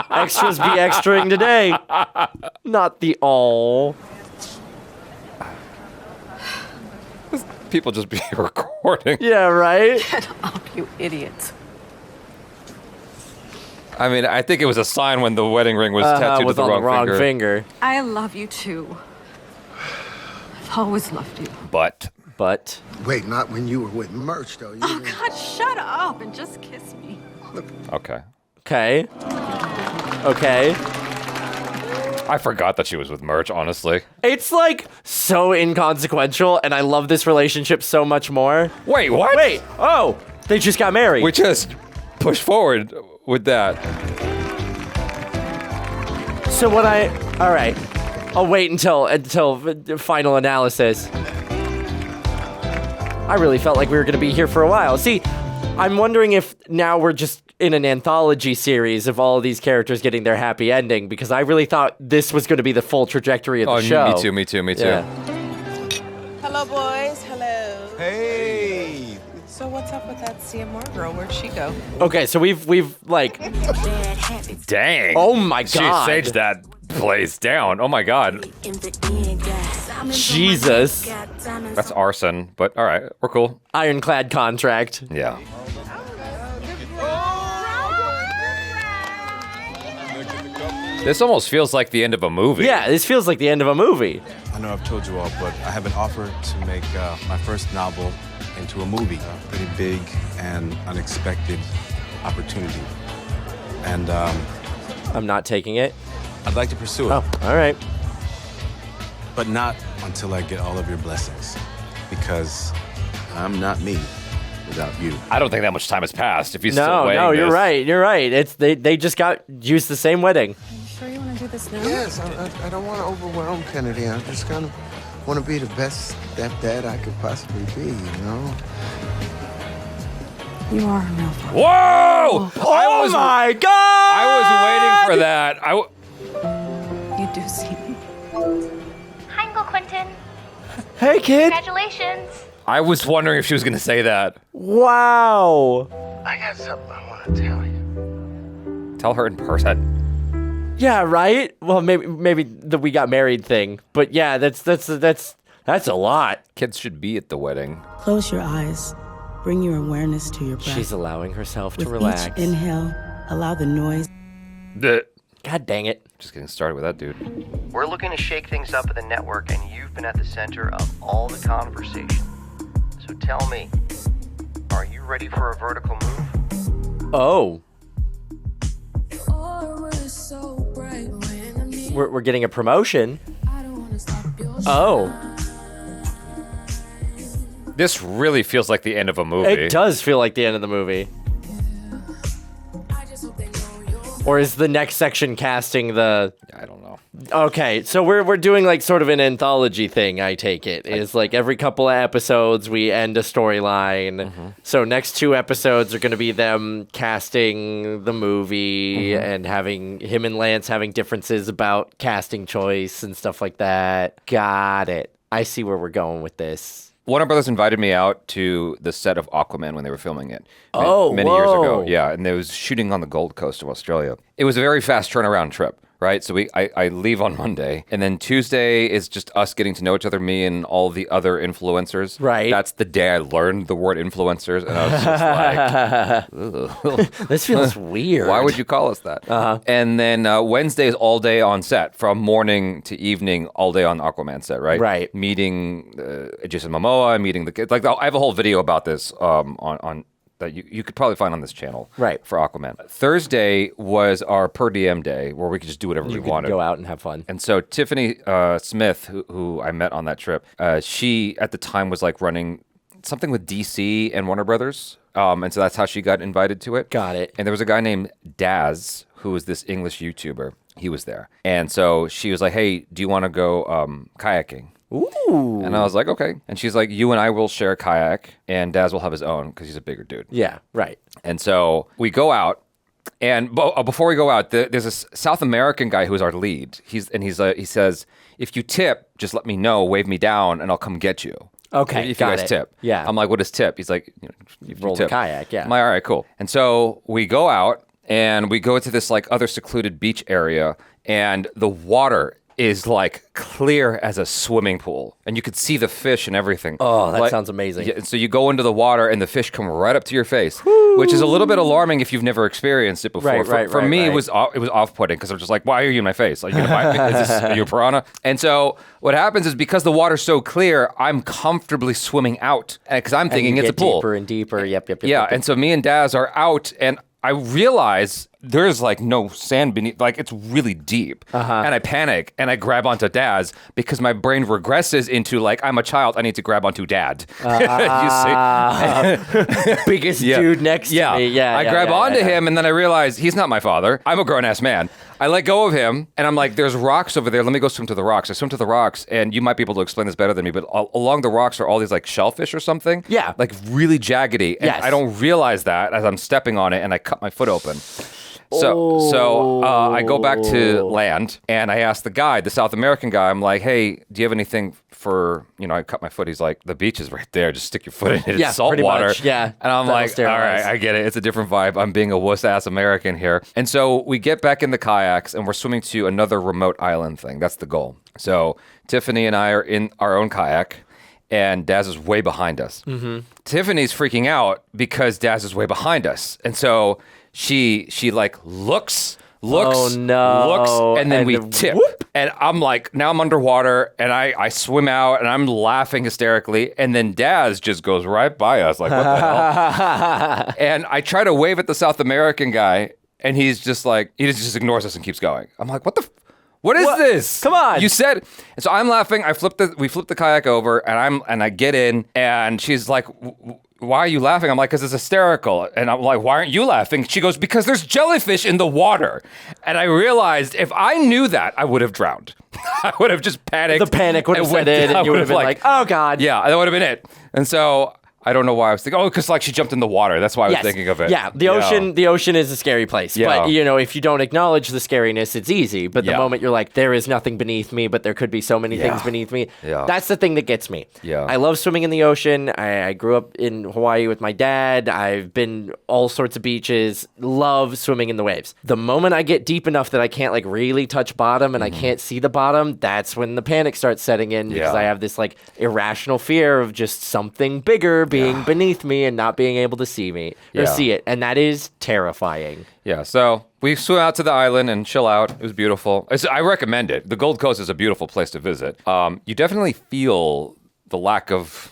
C: Extras be extraing today. Not the all.
B: People just be recording.
C: Yeah, right?
E: Get up, you idiots.
B: I mean, I think it was a sign when the wedding ring was tattooed with the wrong finger.
E: I love you too. I've always loved you.
B: But.
N: Wait, not when you were with Merch, though.
E: Oh, God, shut up and just kiss me.
B: Okay.
C: Okay. Okay.
B: I forgot that she was with Merch, honestly.
C: It's like so inconsequential, and I love this relationship so much more.
B: Wait, what?
C: Wait, oh, they just got married.
B: We just pushed forward with that.
C: So all right, I'll wait until final analysis. I really felt like we were going to be here for a while. See, I'm wondering if now we're just in an anthology series of all of these characters getting their happy ending, because I really thought this was going to be the full trajectory of the show.
B: Me too.
C: Yeah.
K: Hello, boys. Hello.
P: Hey.
K: So what's up with that CMR girl? Where'd she go?
C: Okay, so we've like...
B: Dang.
C: Oh my God.
B: She saged that place down. Oh my God.
C: Jesus.
B: That's arson, but all right, we're cool.
C: Ironclad contract.
B: Yeah. This almost feels like the end of a movie.
C: Yeah, this feels like the end of a movie.
A: I know I've told you all, but I have an offer to make my first novel into a movie. A pretty big and unexpected opportunity. And
C: I'm not taking it.
A: I'd like to pursue it.
C: Oh, all right.
A: But not until I get all of your blessings. Because I'm not me without you.
B: I don't think that much time has passed if he's still weighing
C: No,
B: this.
C: you're right. It's they just got used the same wedding.
E: Sure you want to do this now?
N: Yes, I don't want to overwhelm Kennedy. I just kind of want to be the best stepdad I could possibly be, you know?
E: You are a real father.
B: Whoa!
C: Oh my God!
B: I was waiting for that.
E: You do see me.
R: Hi, Uncle Quentin.
C: Hey, kid.
R: Congratulations.
B: I was wondering if she was going to say that.
C: Wow.
N: I got something I want to tell you.
B: Tell her in person.
C: Yeah, right? Well, maybe the we got married thing. But yeah, that's a lot.
B: Kids should be at the wedding.
V: Close your eyes. Bring your awareness to your breath.
C: She's allowing herself to
V: With
C: relax.
V: each inhale, allow the noise.
C: God dang it.
B: Just getting started with that dude.
W: We're looking to shake things up at the network, and you've been at the center of all the conversation. So tell me, are you ready for a vertical move?
C: Oh. We're getting a promotion. Oh.
B: This really feels like the end of a movie.
C: It does feel like the end of the movie. Or is the next section casting the...
B: I don't know.
C: Okay, so we're doing like sort of an anthology thing, I take it. Is like every couple of episodes we end a storyline.
B: Mm-hmm.
C: So next 2 episodes are going to be them casting the movie and having him and Lance having differences about casting choice and stuff like that. Got it. I see where we're going with this.
B: Warner Brothers invited me out to the set of Aquaman when they were filming it.
C: Oh,
B: many years ago.
C: whoa.
B: Yeah, and they was shooting on the Gold Coast of Australia. It was a very fast turnaround trip. right? So I leave on Monday, and then Tuesday is just us getting to know each other, me and all the other influencers.
C: Right.
B: That's the day I learned the word influencers, and I was just like, ugh.
C: This feels weird.
B: Why would you call us that? And then Wednesday is all day on set, from morning to evening, all day on Aquaman set, right?
C: Right.
B: Meeting Jason Momoa, meeting the kids. Like, I have a whole video about this on that you could probably find on this channel,
C: right,
B: for Aquaman. Thursday was our per diem day where we could just do whatever we wanted.
C: Go out and have fun.
B: And so Tiffany Smith, who I met on that trip, she at the time was like running something with DC and Warner Brothers. And so that's how she got invited to it.
C: Got it.
B: And there was a guy named Daz, who was this English YouTuber. He was there. And so she was like, hey, do you want to go kayaking?
C: Ooh.
B: And I was like, okay. And she's like, you and I will share a kayak, and Daz will have his own because he's a bigger dude.
C: Yeah, right.
B: And so we go out, and before we go out, there's a South American guy who's our lead. He says, if you tip, just let me know, wave me down, and I'll come get you.
C: Okay,
B: if you guys tip.
C: Yeah.
B: I'm like, what is tip? He's like, you
C: roll the kayak, yeah.
B: I'm like, all right, cool. And so we go out, and we go to this like other secluded beach area, and the water is like clear as a swimming pool, and you could see the fish and everything.
C: Oh, that sounds amazing.
B: Yeah, so you go into the water and the fish come right up to your face, which is a little bit alarming if you've never experienced it before. For me, it was off-putting because I'm just like, why are you in my face? Are you gonna bite me? Are you a piranha? And so what happens is because the water's so clear, I'm comfortably swimming out because I'm thinking it's a pool.
C: Deeper and deeper. Yep.
B: Yeah, and so me and Daz are out, and I realize there's like no sand beneath, like it's really deep. And I panic and I grab onto Daz because my brain regresses into like, I'm a child, I need to grab onto dad. You see?
C: Biggest dude next to me. Yeah.
B: I grab onto him and then I realize he's not my father. I'm a grown ass man. I let go of him and I'm like, there's rocks over there. Let me go swim to the rocks. I swim to the rocks, and you might be able to explain this better than me, but along the rocks are all these like shellfish or something.
C: Yeah.
B: Like really jaggedy. And I don't realize that as I'm stepping on it, and I cut my foot open. So I go back to land, and I ask the guy, the South American guy, I'm like, hey, do you have anything for, I cut my foot. He's like, the beach is right there. Just stick your foot in it. It's salt water.
C: Much, yeah.
B: And I'm like, all right, I get it. It's a different vibe. I'm being a wuss-ass American here. And so we get back in the kayaks, and we're swimming to another remote island thing. That's the goal. So Tiffany and I are in our own kayak, and Daz is way behind us.
C: Mm-hmm.
B: Tiffany's freaking out because Daz is way behind us. And so she like looks, and then we tip. Whoop. And I'm like, now I'm underwater, and I swim out, and I'm laughing hysterically, and then Daz just goes right by us, like, what the hell? And I try to wave at the South American guy, and he's just like, he just ignores us and keeps going. I'm like, what is this?
C: Come on.
B: You said. And so I'm laughing. We flip the kayak over, and I get in, and she's like, why are you laughing? I'm like, because it's hysterical. And I'm like, why aren't you laughing? She goes, because there's jellyfish in the water. And I realized if I knew that, I would have drowned. I would have just panicked.
C: The panic would have set in, and you would have been like, oh, God.
B: Yeah, that would have been it. And so I don't know why I was thinking. Oh, because like she jumped in the water. That's why I was thinking of it.
C: Yeah, the ocean is a scary place.
B: Yeah.
C: But if you don't acknowledge the scariness, it's easy. But the moment you're like, there is nothing beneath me, but there could be so many things beneath me.
B: Yeah.
C: That's the thing that gets me.
B: Yeah.
C: I love swimming in the ocean. I grew up in Hawaii with my dad. I've been all sorts of beaches. Love swimming in the waves. The moment I get deep enough that I can't like really touch bottom and I can't see the bottom, that's when the panic starts setting in because I have this like irrational fear of just something bigger being beneath me and not being able to see me or see it. And that is terrifying.
B: Yeah, so we swim out to the island and chill out. It was beautiful. I recommend it. The Gold Coast is a beautiful place to visit. You definitely feel the lack of,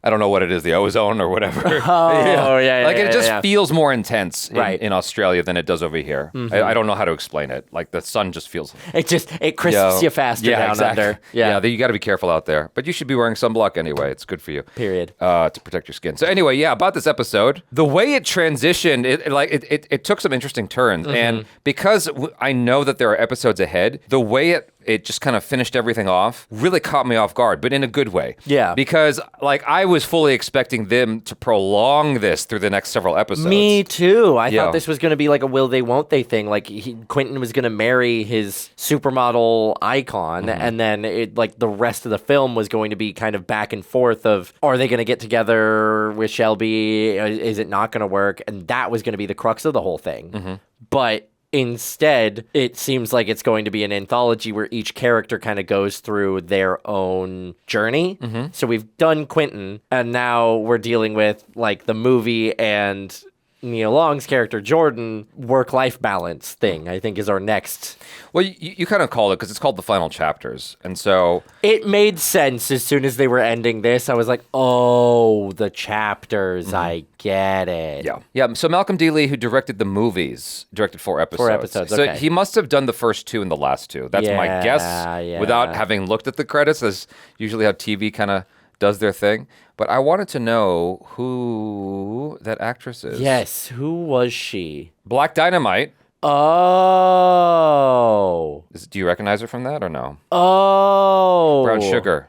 B: I don't know what it is, the ozone or whatever. It just feels more intense in Australia than it does over here.
C: Mm-hmm.
B: I don't know how to explain it. Like the sun just feels...
C: It crisps you faster down under.
B: Yeah, you got to be careful out there. But you should be wearing sunblock anyway. It's good for you.
C: Period.
B: To protect your skin. So anyway, about this episode, the way it transitioned, it took some interesting turns.
C: Mm-hmm.
B: And because I know that there are episodes ahead, the way it just kind of finished everything off really caught me off guard, but in a good way.
C: Yeah.
B: Because like I was fully expecting them to prolong this through the next several episodes.
C: Me too. I thought this was going to be like a will they won't they thing. Like Quentin was going to marry his supermodel icon, and then the rest of the film was going to be kind of back and forth of, are they going to get together with Shelby? Is it not going to work? And that was going to be the crux of the whole thing. But Instead, it seems like it's going to be an anthology where each character kind of goes through their own journey. So we've done Quentin, and now we're dealing with like the movie and Nia Long's character, Jordan, work-life balance thing, I think is our next.
B: Well, you kind of called it because it's called The Final Chapters. And so
C: it made sense as soon as they were ending this. I was like, oh, the chapters, I get it.
B: Yeah. So Malcolm D. Lee, who directed the movies, directed 4 episodes.
C: 4 episodes,
B: So
C: okay.
B: he must have done the first 2 and the last 2. That's my guess without having looked at the credits. That's usually how TV kind of does their thing. But I wanted to know who that actress is.
C: Yes, who was she?
B: Black Dynamite.
C: Oh.
B: Do you recognize her from that or no?
C: Oh.
B: Brown Sugar.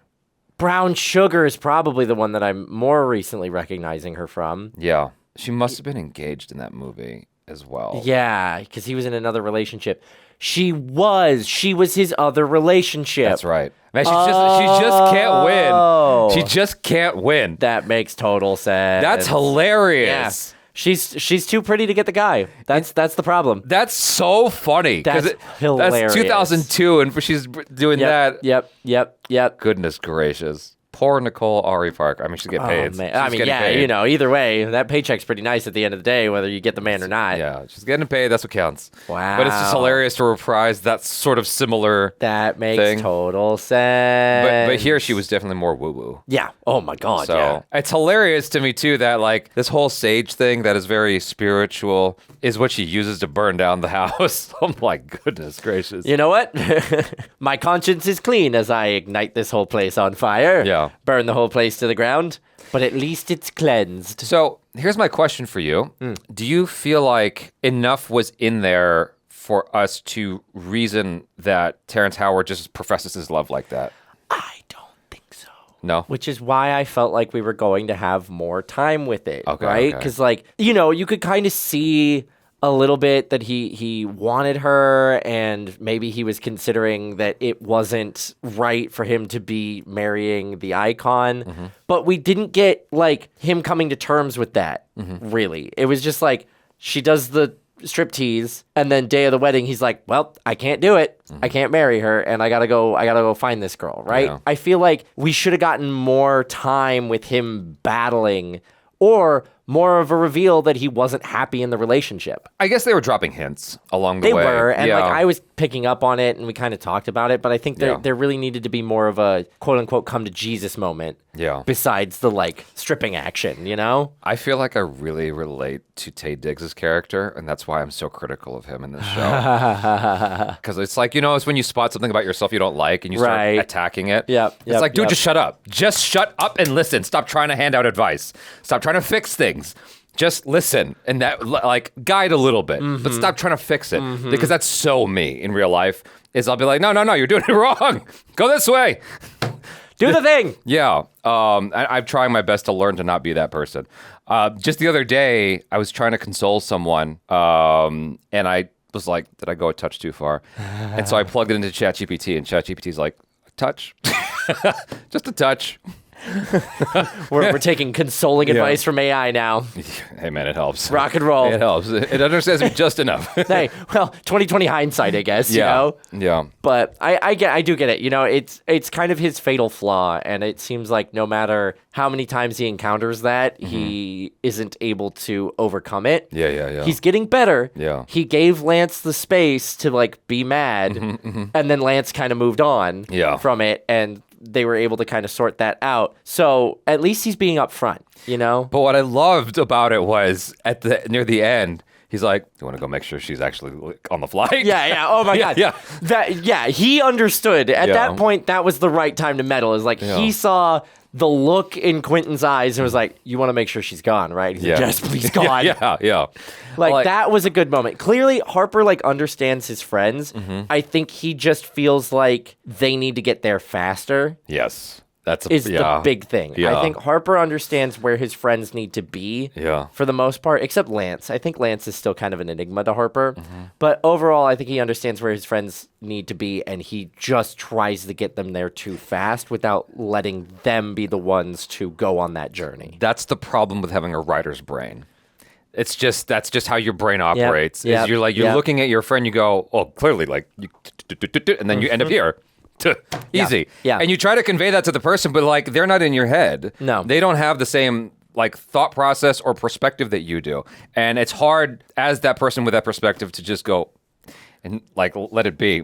C: Brown Sugar is probably the one that I'm more recently recognizing her from.
B: Yeah. She must have been engaged in that movie as well.
C: Yeah, because he was in another relationship. She was his other relationship.
B: That's right. Man, she just can't win. She just can't win.
C: That makes total sense.
B: That's hilarious.
C: Yeah. She's too pretty to get the guy. That's the problem.
B: That's so funny.
C: That's hilarious.
B: That's 2002, and she's doing that.
C: Yep.
B: Goodness gracious. Poor Nicole Ari Parker. I mean, she's getting paid.
C: Man. I mean, paid. Either way, that paycheck's pretty nice at the end of the day, whether you get the man or not.
B: Yeah, she's getting paid. That's what counts.
C: Wow.
B: But it's just hilarious to reprise that sort of similar
C: That makes
B: thing.
C: total sense.
B: But here she was definitely more woo-woo.
C: Yeah. Oh, my God,
B: So it's hilarious to me, too, that, like, this whole sage thing that is very spiritual is what she uses to burn down the house. Oh, my goodness gracious.
C: You know what? My conscience is clean as I ignite this whole place on fire.
B: Yeah.
C: Burn the whole place to the ground, but at least it's cleansed.
B: So here's my question for you. Do you feel like enough was in there for us to reason that Terrence Howard just professes his love like that?
C: I don't think so.
B: No?
C: Which is why I felt like we were going to have more time with it,
B: Okay,
C: right?
B: okay.
C: Because, like, you could kind of see a little bit that he wanted her, and maybe he was considering that it wasn't right for him to be marrying the icon. But we didn't get, like, him coming to terms with that, really. It was just like, she does the striptease, and then day of the wedding, he's like, well, I can't do it. I can't marry her, and I gotta go find this girl, right?
B: Yeah.
C: I feel like we should have gotten more time with him battling, or more of a reveal that he wasn't happy in the relationship.
B: I guess they were dropping hints along the way.
C: They were, and
B: Yeah.
C: like I was picking up on it, and we kind of talked about it, but I think there really needed to be more of a quote-unquote come to Jesus moment.
B: Yeah.
C: Besides the, like, stripping action, you know?
B: I feel like I really relate to Taye Diggs' character, and that's why I'm so critical of him in this show. Because it's like, it's when you spot something about yourself you don't like, and you start attacking it. It's like, dude, just shut up. Just shut up and listen. Stop trying to hand out advice. Stop trying to fix things. Just listen and that, like, guide a little bit, but stop trying to fix it, because that's so me in real life. Is I'll be like, no, you're doing it wrong. Go this way.
C: Do the thing.
B: Yeah. I'm trying my best to learn to not be that person. Just the other day, I was trying to console someone, and I was like, did I go a touch too far? And so I plugged it into ChatGPT, and ChatGPT's like, a touch. Just a touch.
C: We're taking consoling advice from AI now.
B: Hey, man, it helps.
C: Rock and roll.
B: It helps. It understands me just enough.
C: Hey, well, 2020 hindsight, I guess.
B: Yeah.
C: You know? But I do get it. It's kind of his fatal flaw, and it seems like no matter how many times he encounters that, he isn't able to overcome it.
B: Yeah.
C: He's getting better.
B: Yeah.
C: He gave Lance the space to, like, be mad, and then Lance kind of moved on from it, and they were able to kind of sort that out. So at least he's being upfront, But
B: what I loved about it was near the end, he's like, "You want to go make sure she's actually on the flight?"
C: Yeah. Oh my God.
B: Yeah.
C: He understood at that point. That was the right time to meddle. Is like he saw the look in Quentin's eyes and was like, "You want to make sure she's gone, right?" He's like, "Yes, please, God."
B: Yeah.
C: Like that was a good moment. Clearly, Harper understands his friends. I think he just feels like they need to get there faster.
B: Yes.
C: Is the big thing.
B: Yeah.
C: I think Harper understands where his friends need to be for the most part, except Lance. I think Lance is still kind of an enigma to Harper. But overall, I think he understands where his friends need to be, and he just tries to get them there too fast without letting them be the ones to go on that journey.
B: That's the problem with having a writer's brain. It's just that's just how your brain operates.
C: Yep.
B: Is you're looking at your friend, you go, oh, clearly, like, and then you end up here. Easy.
C: Yeah.
B: And you try to convey that to the person, but like they're not in your head.
C: No.
B: They don't have the same like thought process or perspective that you do. And it's hard as that person with that perspective to just go and like let it be.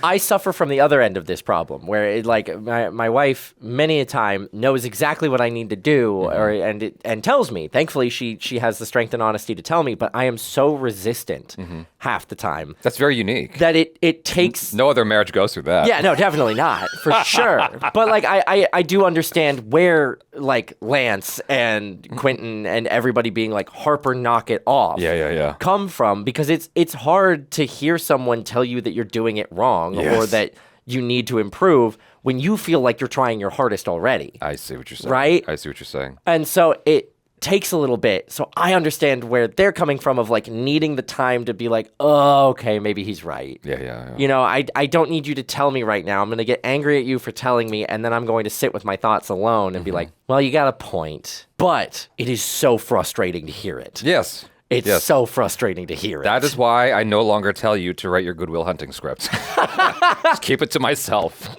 C: I suffer from the other end of this problem where it, like my wife many a time knows exactly what I need to do and tells me. Thankfully she has the strength and honesty to tell me, but I am so resistant half the time.
B: That's very unique.
C: That it takes
B: no other marriage goes through that.
C: Yeah, no, definitely not. For sure. But like I do understand where like Lance and Quentin and everybody being like Harper, knock it off.
B: Yeah.
C: Come from, because it's hard to hear someone tell you that you're doing it wrong or that you need to improve when you feel like you're trying your hardest already.
B: I see what you're saying.
C: Right?
B: I see what you're saying.
C: And so it takes a little bit. So I understand where they're coming from of like needing the time to be like, oh, okay, maybe he's right.
B: Yeah.
C: You know, I don't need you to tell me right now. I'm going to get angry at you for telling me, and then I'm going to sit with my thoughts alone and be like, well, you got a point. But it is so frustrating to hear it.
B: Yes.
C: It's so frustrating to hear it.
B: That is why I no longer tell you to write your Good Will Hunting script. Just keep it to myself.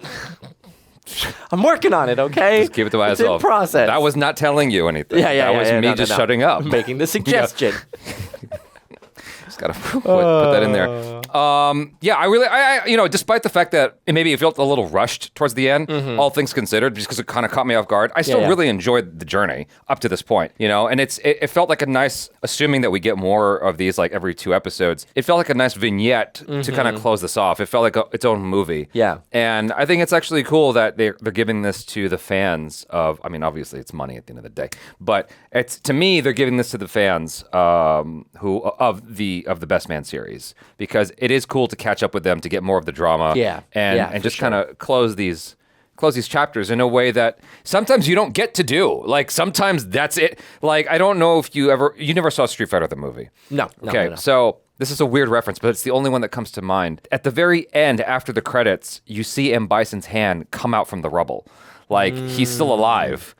C: I'm working on it, okay?
B: Just keep it to myself.
C: It's in process.
B: That was not telling you anything. That was me just shutting up.
C: Making the suggestion.
B: Just gotta put that in there. I despite the fact that maybe it felt a little rushed towards the end, all things considered, just because it kind of caught me off guard, I still really enjoyed the journey up to this point, you know. And it felt like a nice, assuming that we get more of these like every 2 episodes, it felt like a nice vignette to kind of close this off. It felt like its own movie.
C: Yeah.
B: And I think it's actually cool that they're giving this to the fans of. I mean, obviously it's money at the end of the day, but it's, to me, they're giving this to the fans who of the Best Man series, because it is cool to catch up with them, to get more of the drama, and just kind of close these chapters in a way that sometimes you don't get to do. Like sometimes that's it. Like I don't know if you never saw Street Fighter the movie.
C: No.
B: Okay, so this is a weird reference, but it's the only one that comes to mind. At the very end, after the credits, you see M. Bison's hand come out from the rubble. Like he's still alive.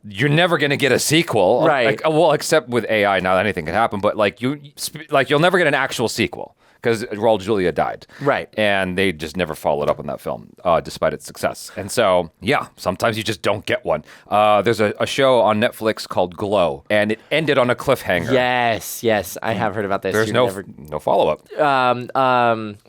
B: You're never going to get a sequel,
C: right?
B: Well, except with AI, now anything can happen. But you'll never get an actual sequel because Raul Julia died,
C: right?
B: And they just never followed up on that film, despite its success. And so, sometimes you just don't get one. There's a show on Netflix called Glow, and it ended on a cliffhanger.
C: Yes, I have heard about this.
B: There's no follow up.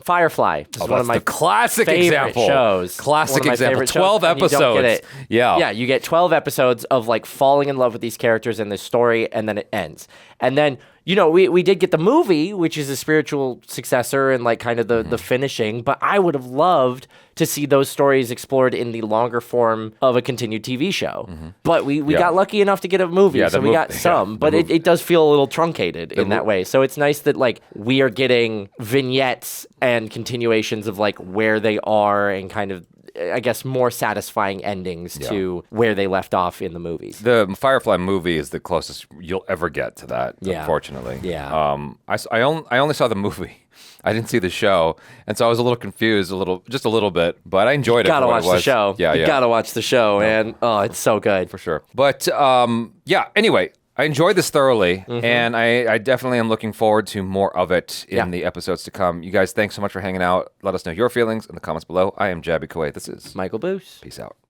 C: Firefly. Is one of my
B: the classic
C: favorite
B: example.
C: shows.
B: Classic example. 12
C: episodes.
B: episodes.
C: You don't get it.
B: Yeah,
C: you get 12 episodes of like falling in love with these characters and this story, and then it ends. And then, you know, we did get the movie, which is a spiritual successor and like kind of the finishing, but I would have loved to see those stories explored in the longer form of a continued TV show. But we got lucky enough to get a movie, so we got some, but it does feel a little truncated in that way. So it's nice that like we are getting vignettes and continuations of like where they are and kind of, I guess, more satisfying endings to where they left off in the movies.
B: The Firefly movie is the closest you'll ever get to that, unfortunately.
C: Yeah.
B: I only saw the movie. I didn't see the show, and so I was a little confused, just a little bit, but I enjoyed it.
C: Gotta watch the show.
B: Yeah.
C: You gotta watch the show, man. Oh, it's so good.
B: For sure. But, anyway, I enjoyed this thoroughly, and I definitely am looking forward to more of it in the episodes to come. You guys, thanks so much for hanging out. Let us know your feelings in the comments below. I am Jaby Koay. This is
C: Michael Boos.
B: Peace out.